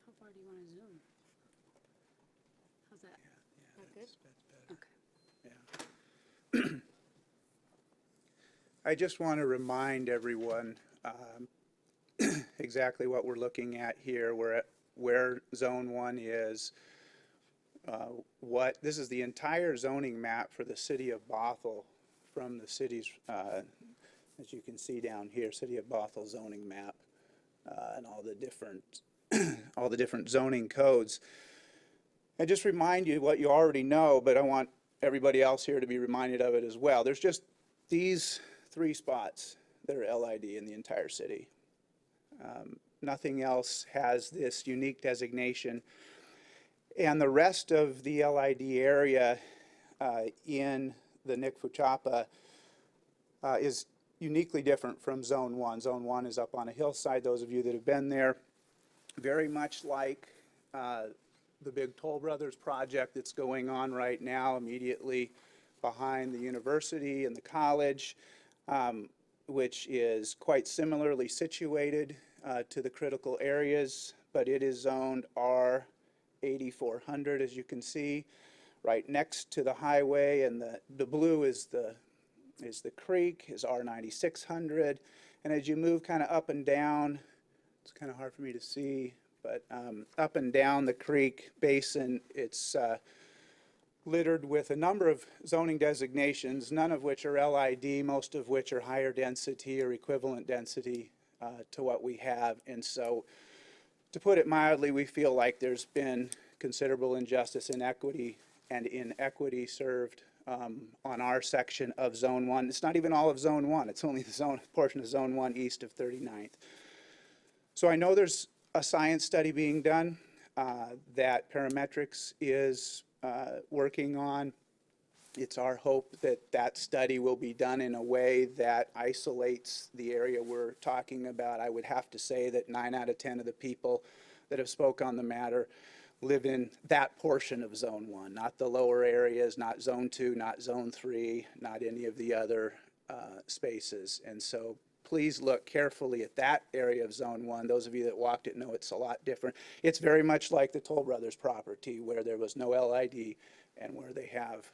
How far do you want to zoom? How's that? that's better. I just want to remind everyone exactly what we're looking at here. We're at where Zone 1 is. This is the entire zoning map for the city of Bothell from the city's, as you can see down here, city of Bothell zoning map and all the different zoning codes. I just remind you what you already know, but I want everybody else here to be reminded of it as well. There's just these 3 spots that are LID in the entire city. Nothing else has this unique designation. And the rest of the LID area in the Nick-Fuchapa is uniquely different from Zone 1. Zone 1 is up on a hillside, those of you that have been there. Very much like the big Toll Brothers project that's going on right now immediately behind the university and the college, which is quite similarly situated to the critical areas, but it is zoned R8400, as you can see, right next to the highway, and the blue is the creek, is R9600, and as you move kind of up and down, it's kind of hard for me to see, but up and down the creek basin, it's littered with a number of zoning designations, none of which are LID, most of which are higher density or equivalent density to what we have. And so, to put it mildly, we feel like there's been considerable injustice, inequity, and inequity served on our section of Zone 1. It's not even all of Zone 1. It's only the portion of Zone 1 east of 39th. So I know there's a science study being done that Parametrics is working on. It's our hope that that study will be done in a way that isolates the area we're talking about. I would have to say that 9 out of 10 of the people that have spoke on the matter live in that portion of Zone 1, not the lower areas, not Zone 2, not Zone 3, not any of the other spaces. And so please look carefully at that area of Zone 1. Those of you that walked it know it's a lot different. It's very much like the Toll Brothers property where there was no LID and where they have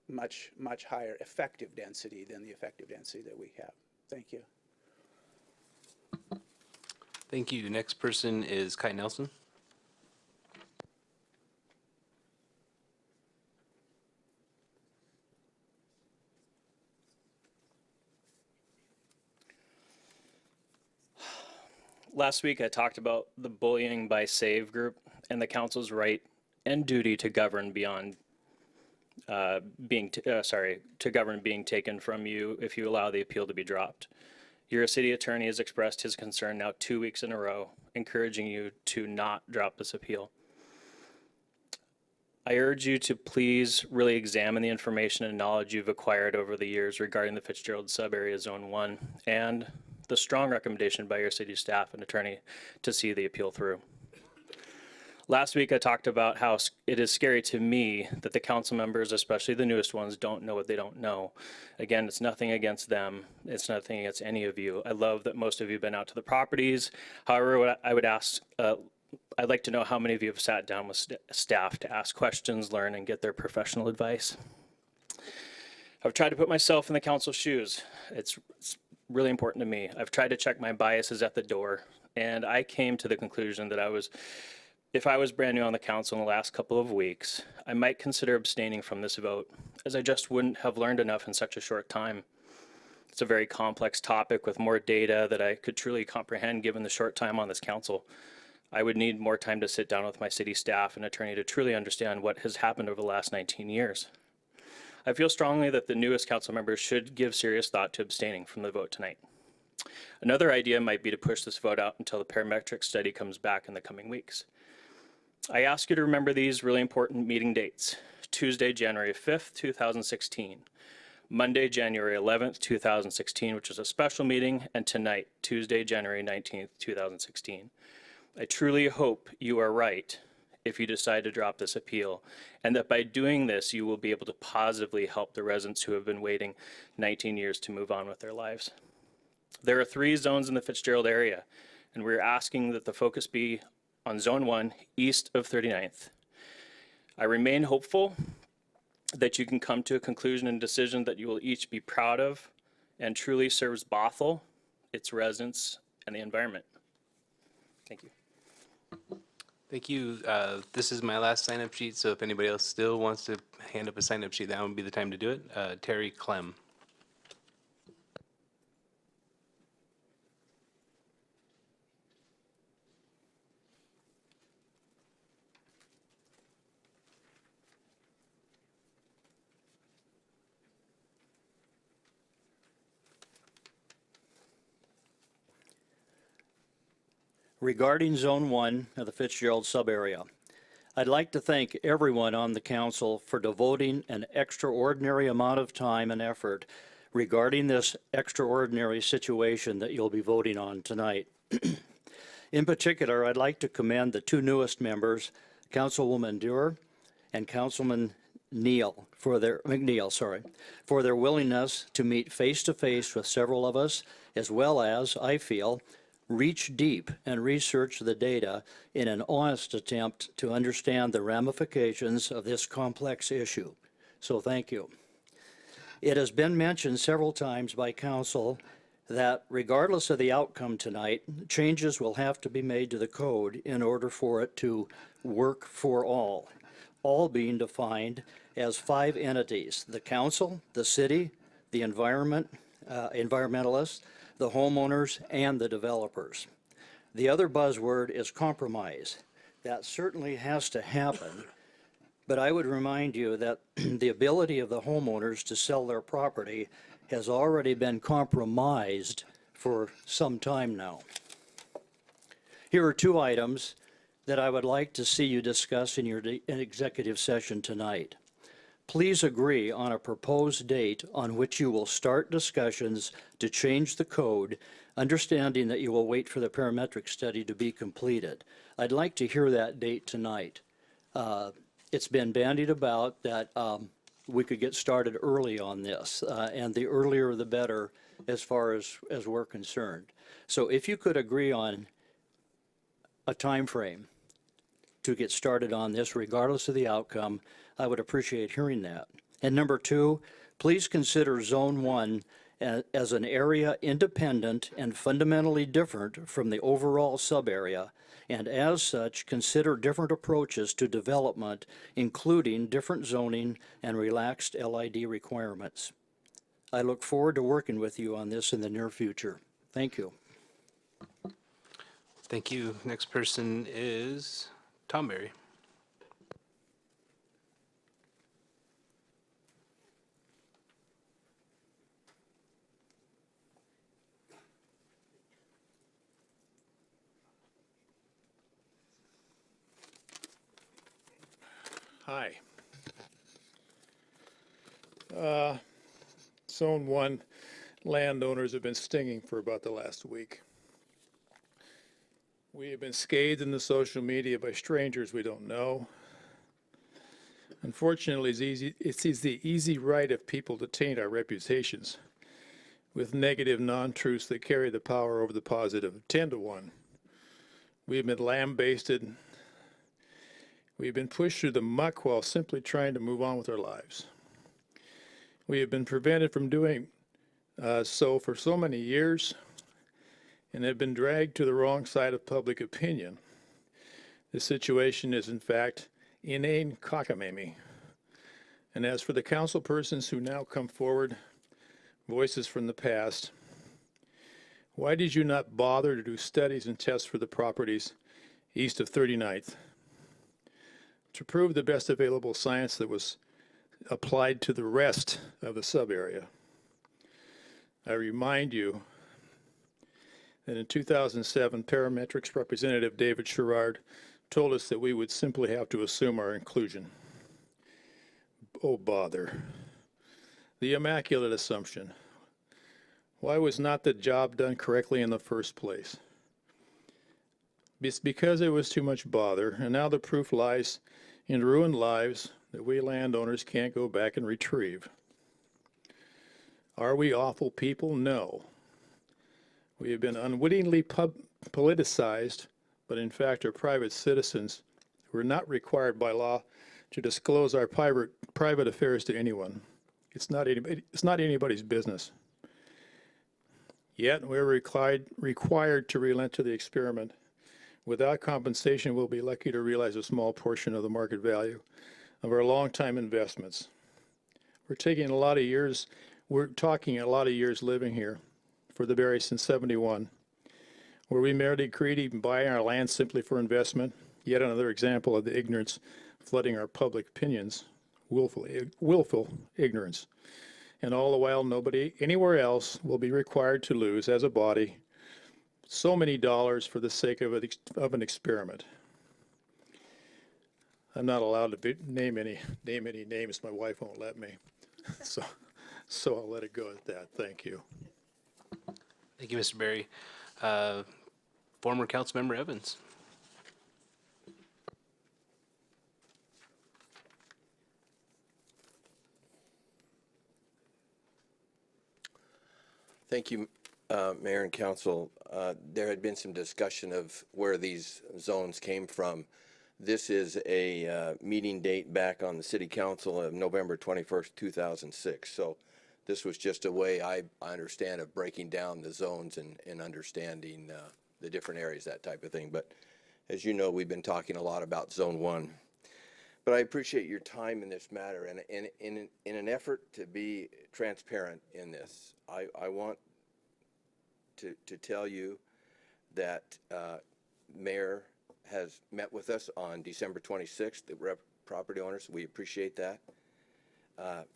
much, much higher effective density than the effective density that we have. Thank you. Thank you. Next person is Kai Nelson. Last week, I talked about the bullying by SAVE group and the council's right and duty to govern beyond to govern being taken from you if you allow the appeal to be dropped. Your city attorney has expressed his concern now 2 weeks in a row, encouraging you to not drop this appeal. I urge you to please really examine the information and knowledge you've acquired over the years regarding the Fitzgerald Sub-Area Zone 1 and the strong recommendation by your city staff and attorney to see the appeal through. Last week, I talked about how it is scary to me that the council members, especially the newest ones, don't know what they don't know. Again, it's nothing against them. It's nothing against any of you. I love that most of you have been out to the properties. However, I would ask, I'd like to know how many of you have sat down with staff to ask questions, learn, and get their professional advice. I've tried to put myself in the council's shoes. It's really important to me. I've tried to check my biases at the door, and I came to the conclusion that if I was brand new on the council in the last couple of weeks, I might consider abstaining from this vote, as I just wouldn't have learned enough in such a short time. It's a very complex topic with more data that I could truly comprehend given the short time on this council. I would need more time to sit down with my city staff and attorney to truly understand what has happened over the last 19 years. I feel strongly that the newest council members should give serious thought to abstaining from the vote tonight. Another idea might be to push this vote out until the parametric study comes back in the coming weeks. I ask you to remember these really important meeting dates: Tuesday, January 5th, 2016, Monday, January 11th, 2016, which is a special meeting, and tonight, Tuesday, January 19th, 2016. I truly hope you are right if you decide to drop this appeal, and that by doing this, you will be able to positively help the residents who have been waiting 19 years to move on with their lives. There are 3 zones in the Fitzgerald area, and we're asking that the focus be on Zone 1, east of 39th. I remain hopeful that you can come to a conclusion and decision that you will each be proud of and truly serves Bothell, its residents, and the environment. Thank you. Thank you. This is my last sign-up sheet, so if anybody else still wants to hand up a sign-up sheet, that would be the time to do it. Terry Clem. Regarding Zone 1 of the Fitzgerald sub-area, I'd like to thank everyone on the council for devoting an extraordinary amount of time and effort regarding this extraordinary situation that you'll be voting on tonight. In particular, I'd like to commend the 2 newest members, Councilwoman Dewar and Councilman McNeil, for their willingness to meet face-to-face with several of us, as well as, I feel, reach deep and research the data in an honest attempt to understand the ramifications of this complex issue. So thank you. It has been mentioned several times by council that regardless of the outcome tonight, changes will have to be made to the code in order for it to work for all being defined as 5 entities: the council, the city, the environmentalists, the homeowners, and the developers. The other buzzword is compromise. That certainly has to happen, but I would remind you that the ability of the homeowners to sell their property has already been compromised for some time now. Here are 2 items that I would like to see you discuss in your executive session tonight. Please agree on a proposed date on which you will start discussions to change the code, understanding that you will wait for the parametric study to be completed. I'd like to hear that date tonight. It's been bandied about that we could get started early on this, and the earlier the better as far as we're concerned. So if you could agree on a time frame to get started on this, regardless of the outcome, I would appreciate hearing that. And number 2, please consider Zone 1 as an area independent and fundamentally different from the overall sub-area, and as such, consider different approaches to development, including different zoning and relaxed LID requirements. I look forward to working with you on this in the near future. Thank you. Thank you. Next person is Tom Berry. Hi. Zone 1 landowners have been stinging for about the last week. We have been scathed in the social media by strangers we don't know. Unfortunately, it's the easy right of people to taint our reputations with negative non-truths that carry the power over the positive 10 to 1. We have been lambasted. We have been pushed through the muck while simply trying to move on with our lives. We have been prevented from doing so for so many years and have been dragged to the wrong side of public opinion. This situation is, in fact, inane cockamamie. And as for the council persons who now come forward, voices from the past, why did you not bother to do studies and tests for the properties east of 39th to prove the best available science that was applied to the rest of the sub-area? I remind you that in 2007, Parametrics representative David Sherrard told us that we would simply have to assume our inclusion. Oh, bother. The immaculate assumption. Why was not the job done correctly in the first place? It's because it was too much bother, and now the proof lies in ruined lives that we landowners can't go back and retrieve. Are we awful people? No. We have been unwittingly politicized, but in fact are private citizens who are not required by law to disclose our private affairs to anyone. It's not anybody's business. Yet we're required to relent to the experiment. Without compensation, we'll be lucky to realize a small portion of the market value of our long-time investments. We're talking a lot of years living here for the Berry since '71, where we merely agreed to buy our land simply for investment. Yet another example of the ignorance flooding our public opinions, willful ignorance. And all the while, nobody anywhere else will be required to lose, as a body, so many dollars for the sake of an experiment. I'm not allowed to name any names. My wife won't let me. So I'll let it go at that. Thank you. Thank you, Mr. Berry. Former Councilmember Evans. Thank you, Mayor and Council. There had been some discussion of where these zones came from. This is a meeting date back on the City Council of November 21st, 2006. So this was just a way, I understand, of breaking down the zones and understanding the different areas, that type of thing. But as you know, we've been talking a lot about Zone 1. But I appreciate your time in this matter, and in an effort to be transparent in this, I want to tell you that Mayor has met with us on December 26th, the property owners. We appreciate that.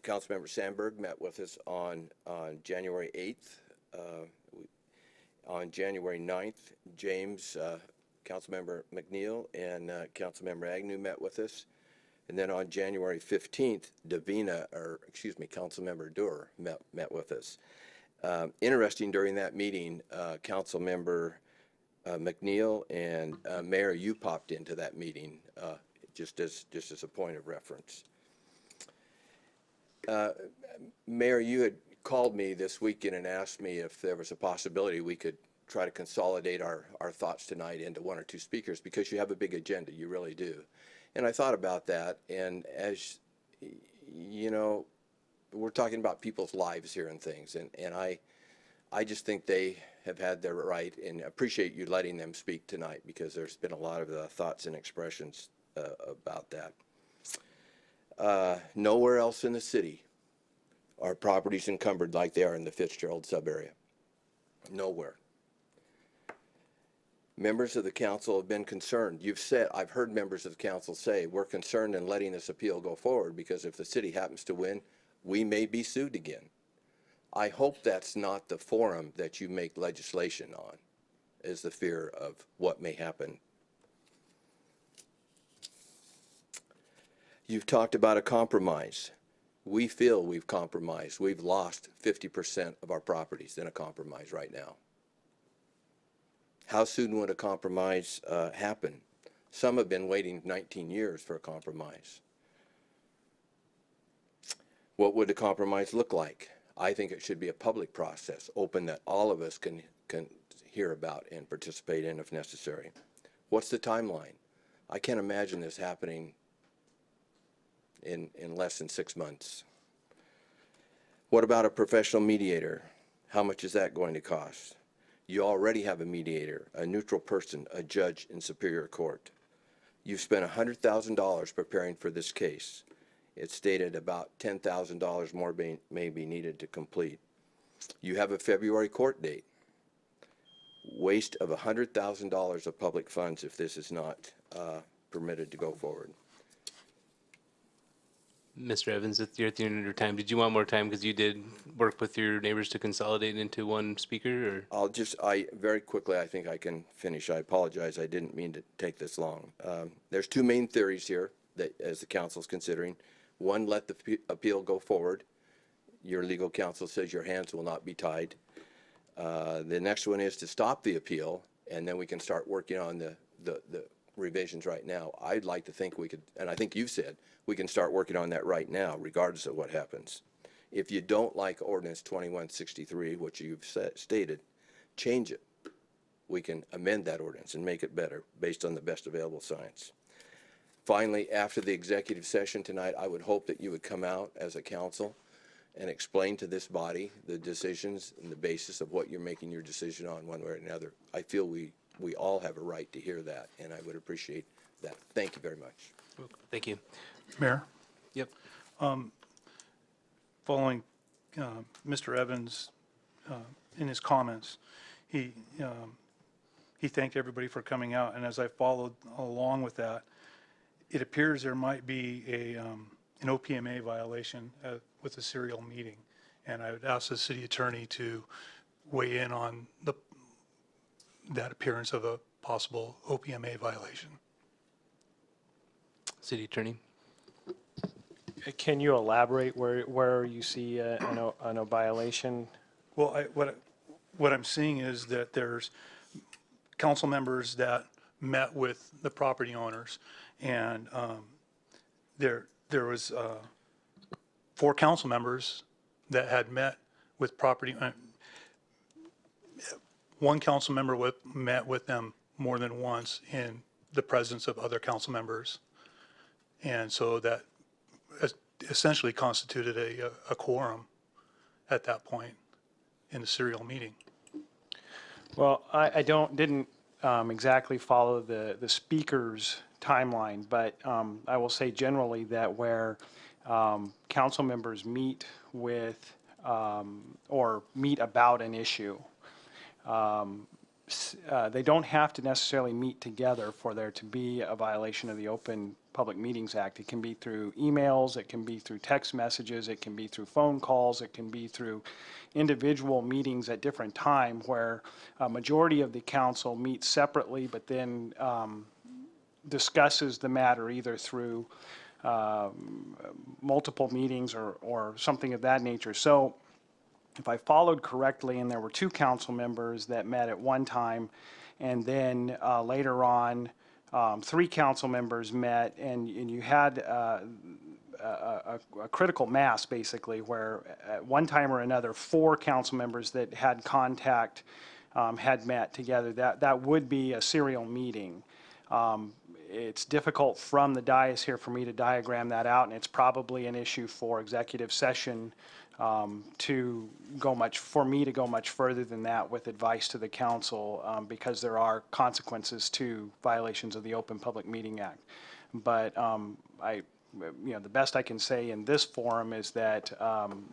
Councilmember Sandberg met with us on January 8th. On January 9th, James, Councilmember McNeil, and Councilmember Agnew met with us. And then on January 15th, Councilmember Durr met with us. Interesting, during that meeting, Councilmember McNeil and Mayor, you popped into that meeting, just as a point of reference. Mayor, you had called me this weekend and asked me if there was a possibility we could try to consolidate our thoughts tonight into one or two speakers, because you have a big agenda, you really do. And I thought about that, and as you know, we're talking about people's lives here and things, and I just think they have had their right, and appreciate you letting them speak tonight, because there's been a lot of thoughts and expressions about that. Nowhere else in the city are properties encumbered like they are in the Fitzgerald sub-area. Nowhere. Members of the council have been concerned. You've said, I've heard members of the council say, we're concerned in letting this appeal go forward because if the city happens to win, we may be sued again. I hope that's not the forum that you make legislation on, is the fear of what may happen. You've talked about a compromise. We feel we've compromised. We've lost 50% of our properties in a compromise right now. How soon would a compromise happen? Some have been waiting 19 years for a compromise. What would a compromise look like? I think it should be a public process, open that all of us can hear about and participate in if necessary. What's the timeline? I can't imagine this happening in less than 6 months. What about a professional mediator? How much is that going to cost? You already have a mediator, a neutral person, a judge in Superior Court. You've spent $100,000 preparing for this case. It's stated about $10,000 more may be needed to complete. You have a February court date. Waste of $100,000 of public funds if this is not permitted to go forward. Mr. Evans, you're at the end of your time. Did you want more time because you did work with your neighbors to consolidate into one speaker? Or? Very quickly, I think I can finish. I apologize. I didn't mean to take this long. There's two main theories here that, as the council is considering. One, let the appeal go forward. Your legal counsel says your hands will not be tied. The next one is to stop the appeal, and then we can start working on the revisions right now. I'd like to think we could, and I think you've said, we can start working on that right now, regardless of what happens. If you don't like Ordinance 2163, which you've stated, change it. We can amend that ordinance and make it better based on the best available science. Finally, after the executive session tonight, I would hope that you would come out as a council and explain to this body the decisions and the basis of what you're making your decision on one way or another. I feel we all have a right to hear that, and I would appreciate that. Thank you very much. Thank you. Mayor? Yep. Following Mr. Evans in his comments, he thanked everybody for coming out, and as I followed along with that, it appears there might be an OPMA violation with the serial meeting, and I would ask the city attorney to weigh in on that appearance of a possible OPMA violation. City attorney. Can you elaborate where you see a violation? Well, what I'm seeing is that there's council members that met with the property owners, and there was 4 council members that had met with property. One council member met with them more than once in the presence of other council members, and so that essentially constituted a quorum at that point in the serial meeting. Well, I didn't exactly follow the speaker's timeline, but I will say generally that where council members meet with or meet about an issue, they don't have to necessarily meet together for there to be a violation of the Open Public Meetings Act. It can be through emails, it can be through text messages, it can be through phone calls, it can be through individual meetings at different times where a majority of the council meets separately but then discusses the matter either through multiple meetings or something of that nature. So if I followed correctly, and there were 2 council members that met at one time, and then later on 3 council members met, and you had a critical mass basically where at one time or another 4 council members that had contact had met together. That would be a serial meeting. It's difficult from the dais here for me to diagram that out, and it's probably an issue for executive session for me to go much further than that with advice to the council because there are consequences to violations of the Open Public Meeting Act. But the best I can say in this forum is that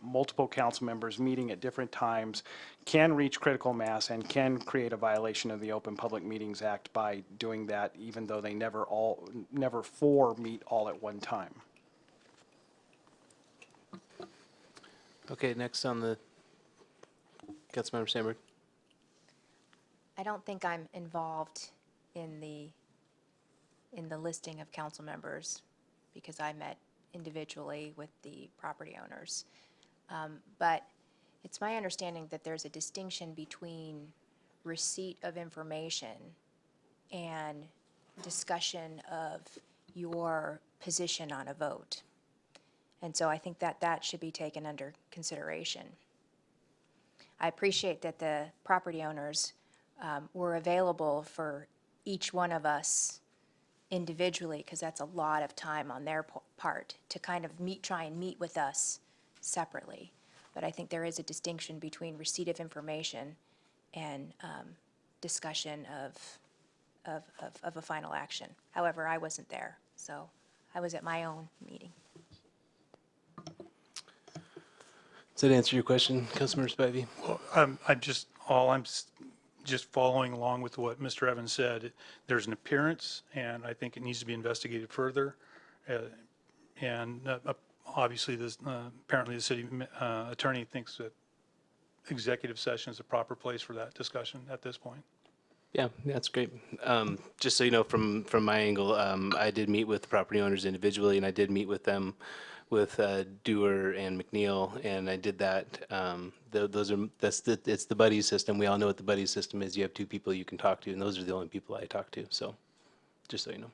multiple council members meeting at different times can reach critical mass and can create a violation of the Open Public Meetings Act by doing that, even though they never meet all at one time. Okay, next on the, Councilmember Sandberg. I don't think I'm involved in the listing of council members because I met individually with the property owners. But it's my understanding that there's a distinction between receipt of information and discussion of your position on a vote. And so I think that that should be taken under consideration. I appreciate that the property owners were available for each one of us individually, because that's a lot of time on their part to kind of try and meet with us separately. But I think there is a distinction between receipt of information and discussion of a final action. However, I wasn't there, so I was at my own meeting. Does that answer your question, Councilmember Spivey? Well, I'm just following along with what Mr. Evans said. There's an appearance, and I think it needs to be investigated further. Obviously, apparently the city attorney thinks that executive session is a proper place for that discussion at this point. Yeah, that's great. Just so you know, from my angle, I did meet with the property owners individually, and I did meet with them with Dewar and McNeil, and I did that. It's the buddy system. We all know what the buddy system is. You have two people you can talk to, and those are the only people I talk to. So, just so you know.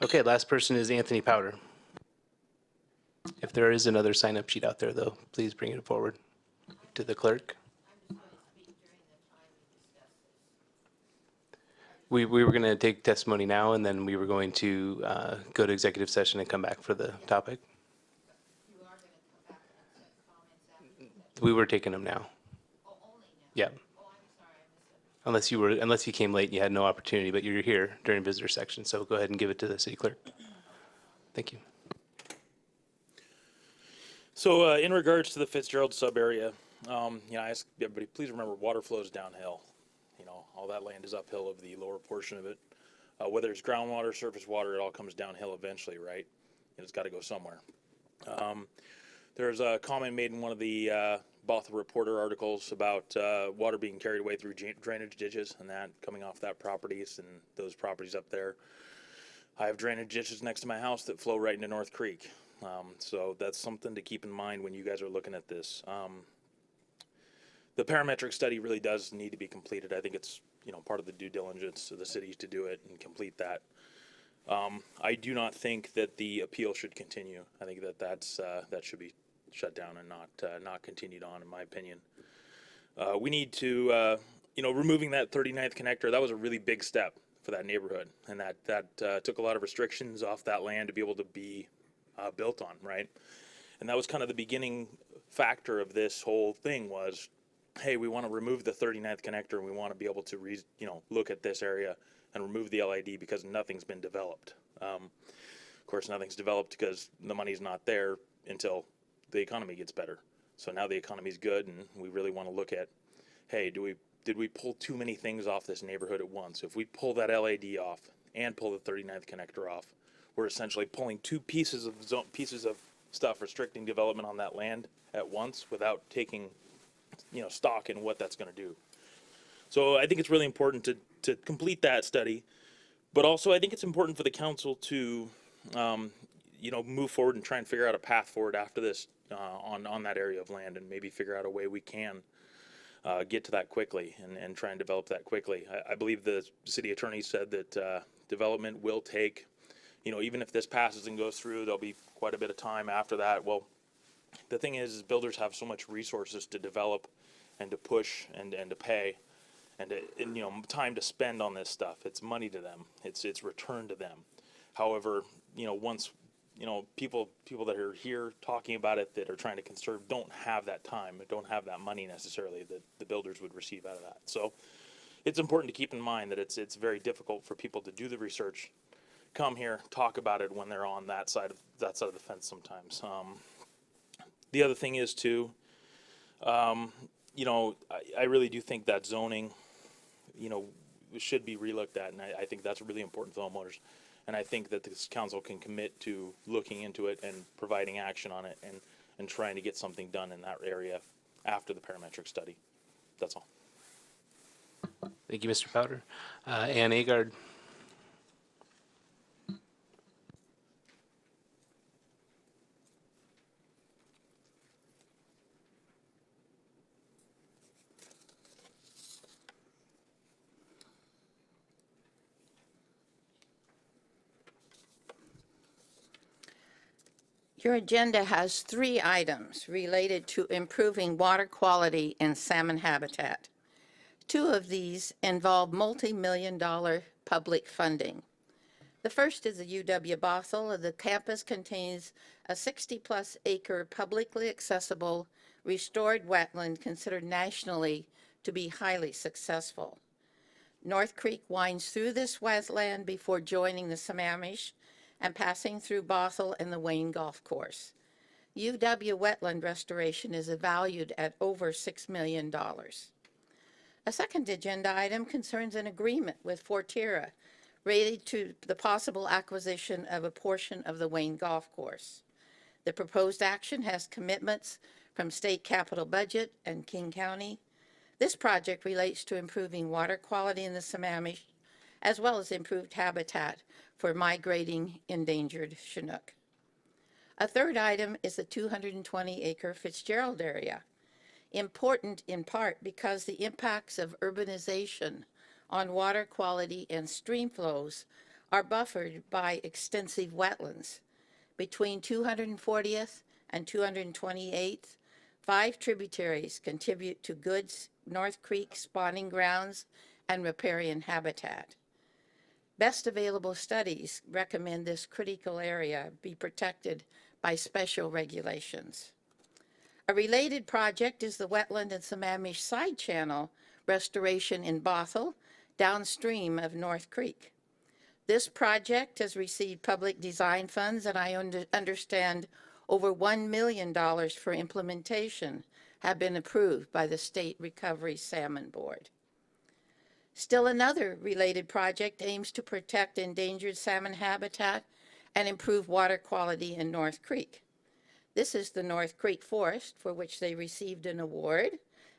Okay, last person is Anthony Powder. If there is another sign-up sheet out there, though, please bring it forward to the clerk. We were going to take testimony now, and then we were going to go to executive session and come back for the topic. We were taking them now. Yeah. Unless you came late and you had no opportunity, but you're here during visitor section, so go ahead and give it to the city clerk. Thank you. So in regards to the Fitzgerald sub area, I ask everybody, please remember water flows downhill. All that land is uphill of the lower portion of it. Whether it's groundwater, surface water, it all comes downhill eventually, right? And it's got to go somewhere. There's a comment made in one of the Bothell Reporter articles about water being carried away through drainage ditches and that coming off that properties and those properties up there. I have drainage ditches next to my house that flow right into North Creek. So that's something to keep in mind when you guys are looking at this. The parametric study really does need to be completed. I think it's part of the due diligence of the city to do it and complete that. I do not think that the appeal should continue. I think that should be shut down and not continued on, in my opinion. We need to removing that 39th connector. That was a really big step for that neighborhood, and that took a lot of restrictions off that land to be able to be built on, right? And that was kind of the beginning factor of this whole thing was, hey, we want to remove the 39th connector and we want to be able to look at this area and remove the LID because nothing's been developed. Of course, nothing's developed because the money's not there until the economy gets better. So now the economy's good and we really want to look at, hey, did we pull too many things off this neighborhood at once? If we pull that LID off and pull the 39th connector off, we're essentially pulling two pieces of stuff restricting development on that land at once without taking stock in what that's going to do. So I think it's really important to complete that study, but also I think it's important for the council to move forward and try and figure out a path forward after this on that area of land and maybe figure out a way we can get to that quickly and try and develop that quickly. I believe the city attorney said that development will take, even if this passes and goes through, there'll be quite a bit of time after that. Well, the thing is builders have so much resources to develop and to push and to pay and time to spend on this stuff. It's money to them. It's return to them. However, once people that are here talking about it that are trying to conserve don't have that time, don't have that money necessarily that the builders would receive out of that. So it's important to keep in mind that it's very difficult for people to do the research, come here, talk about it when they're on that side of the fence sometimes. The other thing is too, you know, I really do think that zoning, you know, should be relooked at, and I think that's really important for homeowners. And I think that this council can commit to looking into it and providing action on it and trying to get something done in that area after the parametric study. That's all. Thank you, Mr. Powder. Ann Agard. Your agenda has 3 items related to improving water quality and salmon habitat. 2 of these involve multi-million-dollar public funding. The first is the UW Bothell. The campus contains a 60-plus acre publicly accessible restored wetland considered nationally to be highly successful. North Creek winds through this wetland before joining the Sammamish and passing through Bothell and the Wayne Golf Course. UW wetland restoration is valued at over $6 million. A second agenda item concerns an agreement with Forterra related to the possible acquisition of a portion of the Wayne Golf Course. The proposed action has commitments from state capital budget and King County. This project relates to improving water quality in the Sammamish, as well as improved habitat for migrating endangered Chinook. A third item is the 220-acre Fitzgerald area, important in part because the impacts of urbanization on water quality and stream flows are buffered by extensive wetlands. Between 240th and 228th, 5 tributaries contribute to good North Creek spawning grounds and riparian habitat. Best available studies recommend this critical area be protected by special regulations. A related project is the wetland and Sammamish side channel restoration in Bothell, downstream of North Creek. This project has received public design funds, and I understand over $1 million for implementation have been approved by the State Recovery Salmon Board. Still another related project aims to protect endangered salmon habitat and improve water quality in North Creek. This is the North Creek Forest, for which they received an award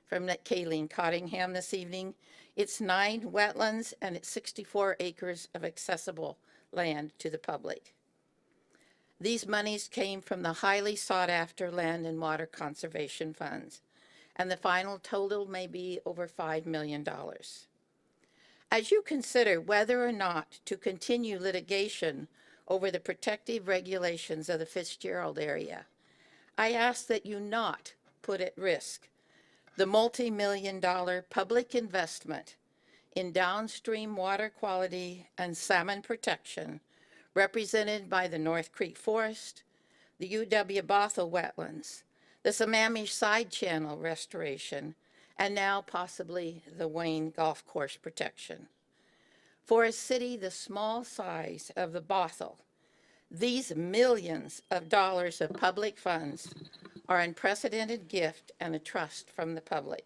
from Kayleen Cottingham this evening. It's 9 wetlands and it's 64 acres of accessible land to the public. These monies came from the highly sought-after land and water conservation funds, and the final total may be over $5 million. As you consider whether or not to continue litigation over the protective regulations of the Fitzgerald area, I ask that you not put at risk the multi-million-dollar public investment in downstream water quality and salmon protection represented by the North Creek Forest, the UW Bothell wetlands, the Sammamish side channel restoration, and now possibly the Wayne Golf Course protection. For a city the small size of the Bothell, these millions of dollars of public funds are an unprecedented gift and a trust from the public.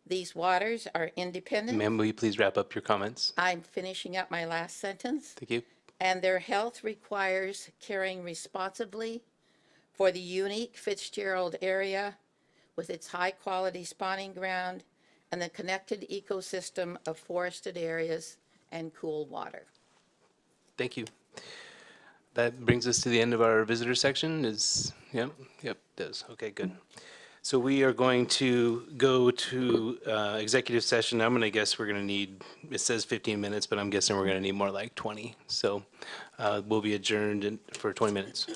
These waters are independent. Ma'am, will you please wrap up your comments? I'm finishing up my last sentence. Thank you. And their health requires caring responsibly for the unique Fitzgerald area with its high-quality spawning ground and the connected ecosystem of forested areas and cool water. Thank you. That brings us to the end of our visitor section. Yep, it does. Okay, good. So we are going to go to executive session. I'm going to guess we're going to need, it says 15 minutes, but I'm guessing we're going to need more like 20. So we'll be adjourned for 20 minutes.